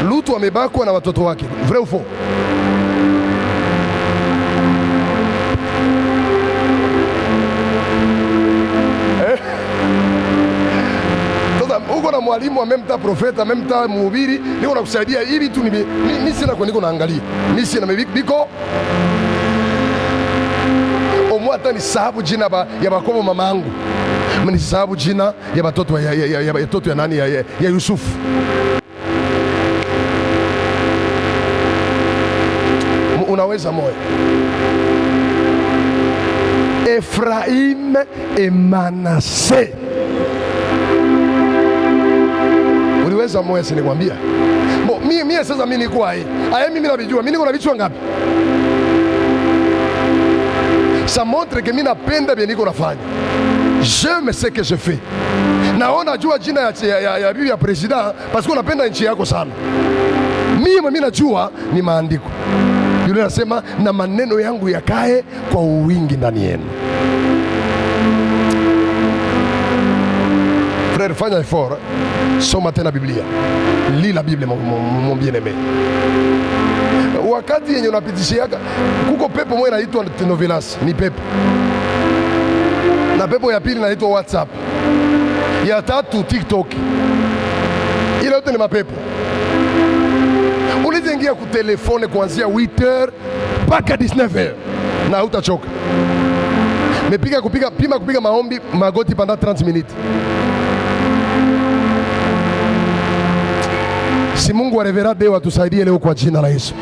Lutu amebakwa na watoto wake. Vrai ou faux? Uko na mwalimu amemta profeta amemta mhubiri, niko nakusaidia hivi tu. Mimi sina kwa niko naangalia. Mimi sina biko omwa hata ni sababu jina ya Yakobo mama yangu. Mimi ni sababu jina ya watoto ya nani ya Yusufu. Unaweza moyo. Efraim et Manase. Uliweza moyo, si nikwambia? Mimi sasa mimi niko hai. Mimi nabijua. Mimi niko na vichwa ngapi? Ça montre que mimi napenda bien niko nafanya. J'aime ce que je fais. Naona jua jina ya bibi ya president parce que unapenda nchi yako sana. Mimi najua ni maandiko. Yule anasema na maneno yangu yakae kwa uwingi ndani yenu. Frère, fanya effort, soma tena Biblia. Lis la Bible mon bien-aimé. Wakati yenye unapitishiaka kuko pepo moja inaitwa novelas, ni pepo. Na pepo ya pili inaitwa WhatsApp. Ya tatu TikTok. Ile yote ni mapepo. Ulizingia ku telefone kuanzia 8h mpaka 19h na hutachoka. Pima kupiga maombi magoti pendant 30 minutes. Si Mungu arevera deo atusaidie leo kwa jina la Yesu.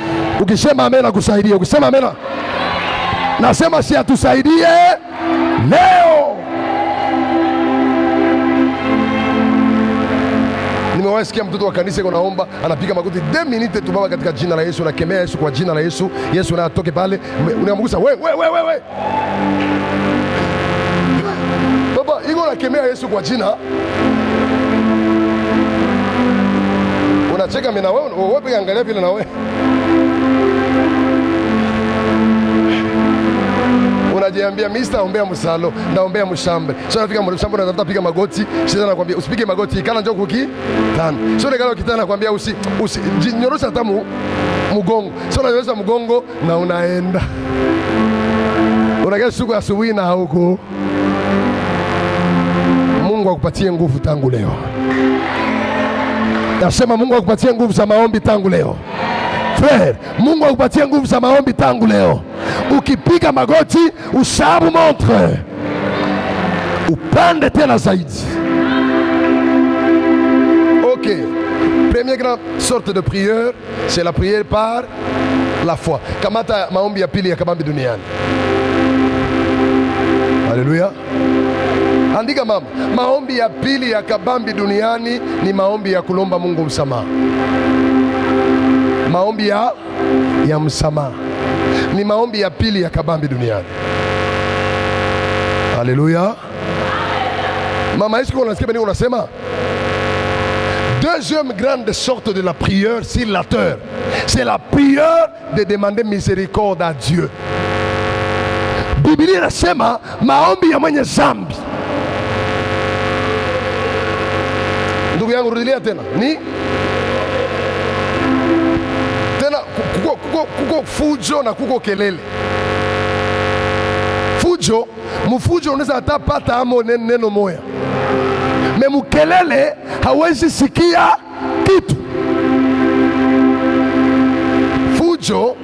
Ukisema amen akusaidie. Ukisema amen, nasema si atusaidie leo. Nimewasikia mtoto wa kanisa yuko naomba, anapiga magoti 2 minutes tu baba, katika jina la Yesu, nakemea Yesu kwa jina la Yesu. Yesu na atoke pale, unamgusa we. Baba, iko nakemea Yesu kwa jina. Unacheka mimi na wewe pia angalia vile na wewe. Unajiambia mimi sitaombea msalo, naombea mshambe. Sasa nafika mshambe na nataka piga magoti, sasa nakwambia usipige magoti, kana njoo kuki tano. Sio nikalo kitana nakwambia nyorosha hata mgongo. Sio unaweza mgongo na unaenda. Unakaa siku asubuhi na huko. Mungu akupatie nguvu tangu leo. Nasema Mungu akupatie nguvu za maombi tangu leo. Frère, Mungu akupatie nguvu za maombi tangu leo. Ukipiga magoti, ushabu montre. Upande tena zaidi. Ok. Première grande sorte de prière, c'est la prière par la foi. Kamata maombi ya pili ya kabambi duniani. Haleluya. Andika mama, maombi ya pili ya kabambi duniani ni maombi ya kulomba Mungu msamaha. Maombi ya msamaha. ni maombi ya pili ya kabambi duniani. Alléluia. Mama, est-ce qu'on a ce unasema? Deuxième grande sorte de la prière sur la terre, c'est la prière de demander miséricorde à Dieu. Biblia inasema maombi ya mwenye zambi. Ndugu yangu, rudilia tena. Ni tena kuko fujo na kuko kelele. Fujo, mufujo unaweza hata pata amo neno moya. Memukelele hawezi sikia kitu. Fujo,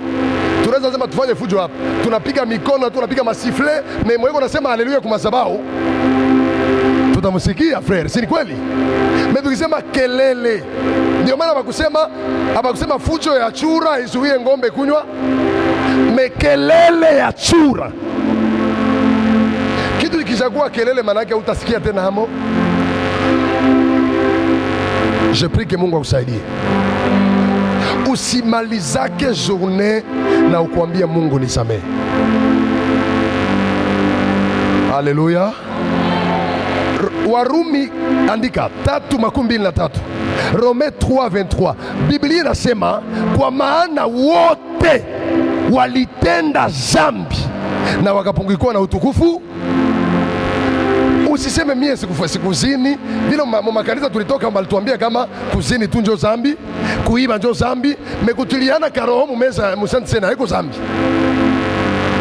tunaweza sema tufanye fujo hapa. Tunapiga mikono, tunapiga masifle, na mweko nasema haleluya kwa madhabahu. Tutamsikia frère, si ni kweli? Mais tukisema kelele, ndio maana abakusema fujo ya chura izuie ngombe kunywa. Mekelele ya chura. Kitu ikishakuwa kelele manake utasikia tena hamo. Je prie que Mungu akusaidie. Usimalizake journée na ukuambia Mungu nisamehe. Haleluya. Warumi andika 3:23. Rome 3:23. Biblia inasema kwa maana wote walitenda zambi na wakapungukiwa na utukufu. Usiseme mie sikuzini. Vile makanisa tulitoka walituambia kama kuzini tu njo zambi, kuiba njo zambi, mekutiliana karoho mumeza musante sena haiko zambi.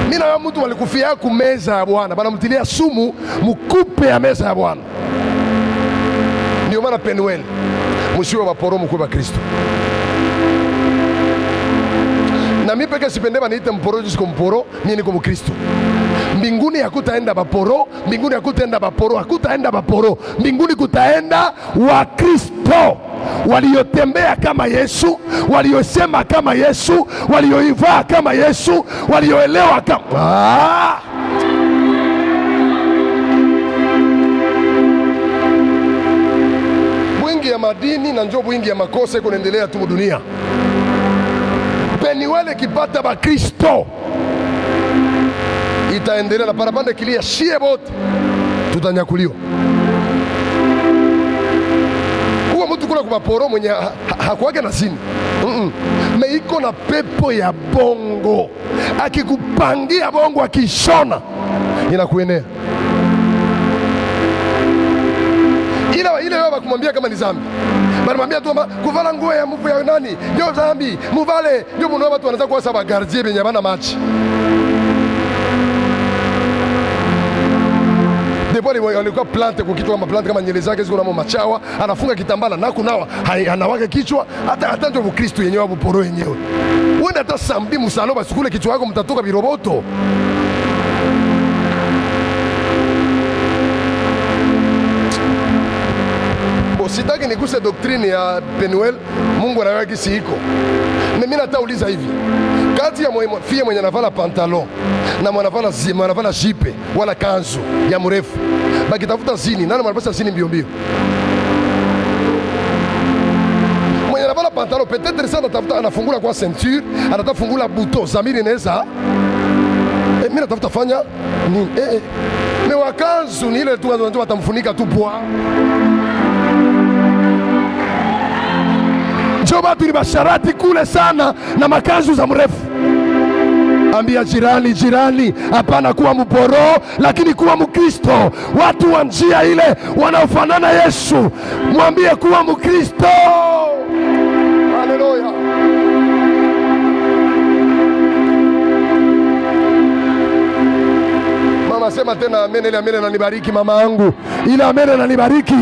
Mina wa mtu walikufia kumeza ya Bwana, bana mtilia sumu mukupe ya meza ya Bwana. Ndio maana Penuel msiwe waporo mkuba Kristo. Na mimi peke sipende baniite mporo jusqu'au mporo, mimi niko mkristo. Mbinguni hakutaenda baporo, mbinguni hakutaenda baporo, hakutaenda baporo. Mbinguni kutaenda wa Kristo, waliotembea kama Yesu, waliosema kama Yesu, walioivaa kama Yesu, walioelewa kama Bwingi ya madini na njoo bwingi ya makosa kunaendelea tu dunia. Penuel kipata ba Kristo itaendelea na parapanda kilia shie bote tutanyakuliwa. Kuwa mtu kuna kumaporo mwenye hakuwake na zini meiko na pepo ya bongo, akikupangia bongo akishona inakuenea. Ile wewe kumwambia kama ni zambi, bali mwambia tu kuvala nguo ya mvu ya nani ndio zambi, muvale ndio mwana watu wanaanza kuwa saba gardie benye bana machi. Deponi walikuwa plante kukitwa kama plante kama nyele zake ziko na machawa, anafunga kitambala na kunawa anawake kichwa hata ndio Kristo yenyewe hapo poro yenyewe. Wenda hata sambi msaloba sikule kichwa yako mtatoka biroboto. Sitaki nikuse doktrini ya Penuel, Mungu anaweka kisi iko. Mimi natauliza hivi, kati ya fie mwenye anavala pantalon na mwanavala jipe wala kanzu ya mrefu, bakitafuta zini, nani mwanapasa zini mbio mbio? Mwenye anavala pantalon peut-être ça anatafuta, anafungula kwa ceinture, anataka fungula buto, zamiri inaweza mimi natafuta fanya ni me wakanzu ni ile tu watamfunika tu poa. Batu ni basharati kule sana na makazu za mrefu. Ambia jirani, hapana kuwa mporo, lakini kuwa Mkristo. Watu wa njia ile wanaofanana Yesu, mwambie kuwa Mkristo. Haleluya. Mama sema tena amen, ile amen ananibariki mama yangu. Ile amen ananibariki.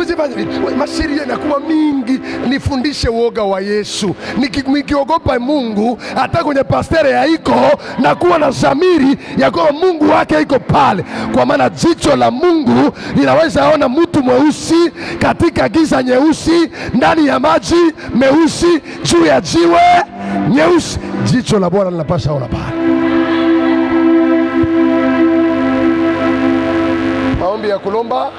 Usifanye hivi. Masiri yanakuwa mingi. Nifundishe uoga wa Yesu. Nikiogopa Mungu hata kwenye pastere ya iko na kuwa na zamiri ya kuwa Mungu wake iko pale. Kwa maana jicho la Mungu linaweza ona mtu mweusi katika giza nyeusi, ndani ya maji meusi, juu ya jiwe nyeusi. Jicho la Bwana linapasha ona pale. Maombi ya kulomba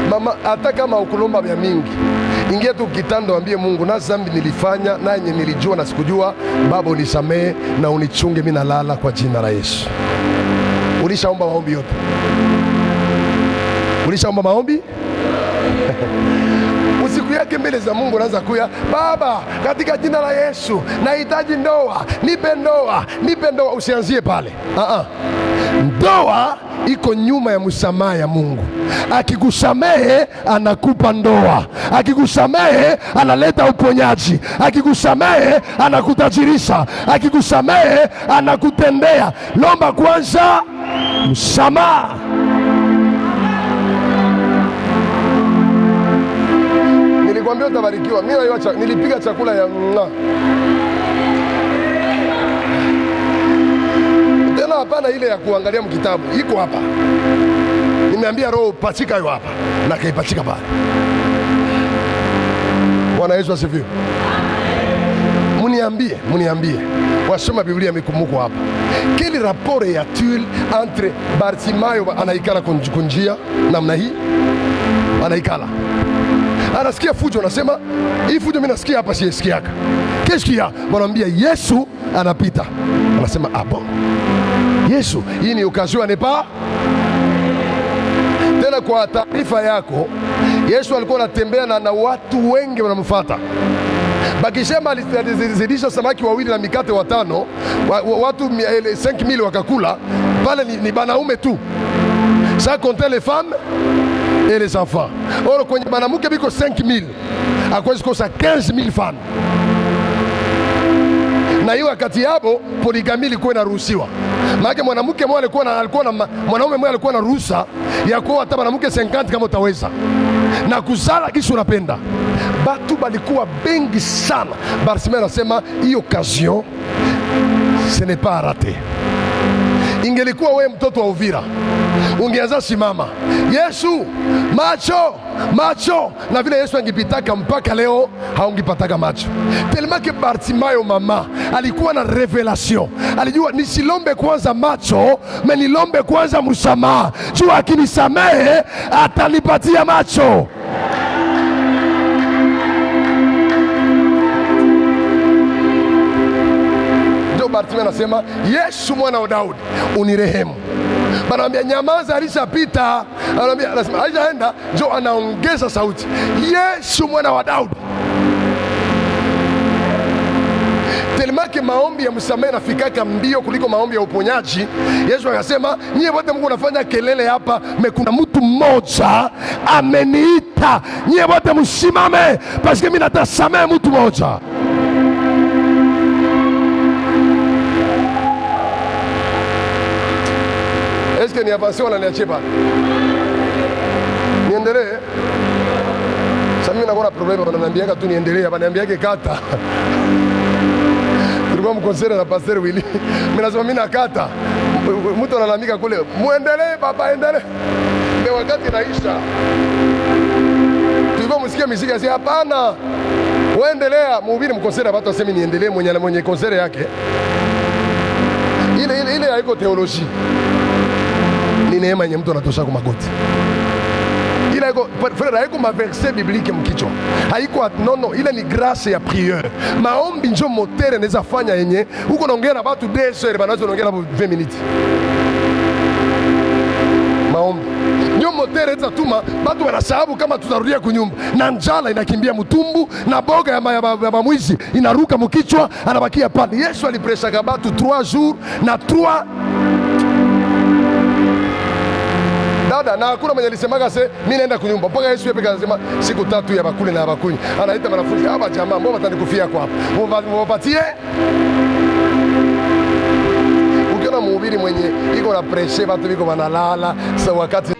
mama, hata kama ukulomba vya mingi, Ingia tu kitando, ambie Mungu, na dhambi nilifanya na yenye nilijua na sikujua, Baba unisamehe na unichunge, mimi nalala kwa jina la Yesu. Ulishaomba maombi yote? Ulishaomba maombi? Usiku yake mbele za Mungu unaanza kuya, Baba, katika jina la Yesu nahitaji ndoa, nipe ndoa, nipe ndoa. Usianzie pale. Ndoa iko nyuma ya msamaha ya Mungu. Akikusamehe anakupa ndoa, akikusamehe analeta uponyaji, akikusamehe anakutajirisha, akikusamehe anakutendea. Lomba kwanza msamaha. Nilikwambia utabarikiwa. Mimi nilipiga chakula ya tena, hapana ile ya kuangalia mkitabu, iko hapa. Nimeambia Roho pachika hiyo hapa, na kaipachika pale. Bwana Yesu asifiwe. Muniambie wasoma Biblia mikumuko hapa, quel rapport y a-t-il entre Bartimayo anaikala kunjia namna hii, anaikala anasikia fujo, anasema hii fujo mimi nasikia hapa, siesikiaka. Qu'est-ce qu'il y a? Wanamwambia Yesu anapita, anasema ah bon, Yesu, hii ni occasion n'est pas. Tena kwa taarifa yako, Yesu alikuwa anatembea na watu wengi wanamfuata. Bakisema alizidisha samaki wawili na mikate 5, watu 5,000 wakakula pale, ni banaume tu, ça comptait les femmes et les enfants. Oro kwenye banamuke biko 5,000, akwezi kosa 15,000 femmes. Na hiyo wakati hapo poligami ilikuwa inaruhusiwa. Maana mwanamke mmoja alikuwa na mwanaume mmoja alikuwa na ruhusa ya kuoa hata mwanamke 50 kama utaweza. Na kuzala kisha unapenda. Batu balikuwa bengi sana. Bartimayo anasema hii occasion ce n'est pas raté. Ingelikuwa wewe mtoto wa Uvira, ungeanza simama, Yesu macho, na vile Yesu angepitaka mpaka leo haungipataka macho. Tellement que Bartimayo mama alikuwa na revelation, alijua nisilombe kwanza macho, menilombe kwanza msamaha, juu akinisamehe atanipatia macho. Bartimayo anasema, Yesu mwana wa Daudi unirehemu. Banamwambia nyamaza, alishapita. Anasema alijaenda, jo anaongeza sauti, Yesu mwana wa Daudi. Telemake maombi ya msamaha nafikaka mbio kuliko maombi ya uponyaji. Yesu akasema, nyie wote Mungu nafanya kelele hapa, kuna mtu mmoja ameniita, nyie wote msimame, paske mimi natasamehe mtu mmoja. Eske ni avance wala niachie pale? Niendelee? Sasa mimi nakuwa na problema, wananiambiaga tu niendelee, wananiambiaga kata. Tulikuwa mkonsere na Pastor Willy. Mimi nasema mimi nakata. Mtu analalamika kule, muendelee baba, endelee. Ndio wakati naisha. Tulikuwa msikia miziki asi hapana. Uendelea, mhubiri mkonsere watu waseme niendelee, mwenye konsere yake. Ile haiko teolojia. Ni neema yenye mtu anatosha kwa magoti. Ile haiko frère, haiko maverse biblique mkichwa. Haiko no, ile ni grâce ya prière. Maombi njo motere neza fanya yenye uko naongea na watu 2 heures banazo naongea na 20 minutes. Maombi njo motere neza tuma watu wanasahabu kama tutarudia kunyumba, na njala inakimbia mtumbu, na boga ya mamwizi inaruka mkichwa, anabakia pale. Yesu alipresha kabatu 3 jours na 3 dada, na hakuna mwenye alisemaga mimi naenda kunyumba. Mpaka Yesu yeye akasema siku 3 ya bakuli na bakunywa. Anaita wanafunzi, hapa jamaa mbona watanikufia kwa hapa? Mwapatie. Ukiona mhubiri mwenye iko na pressure, watu biko wanalala, sa wakati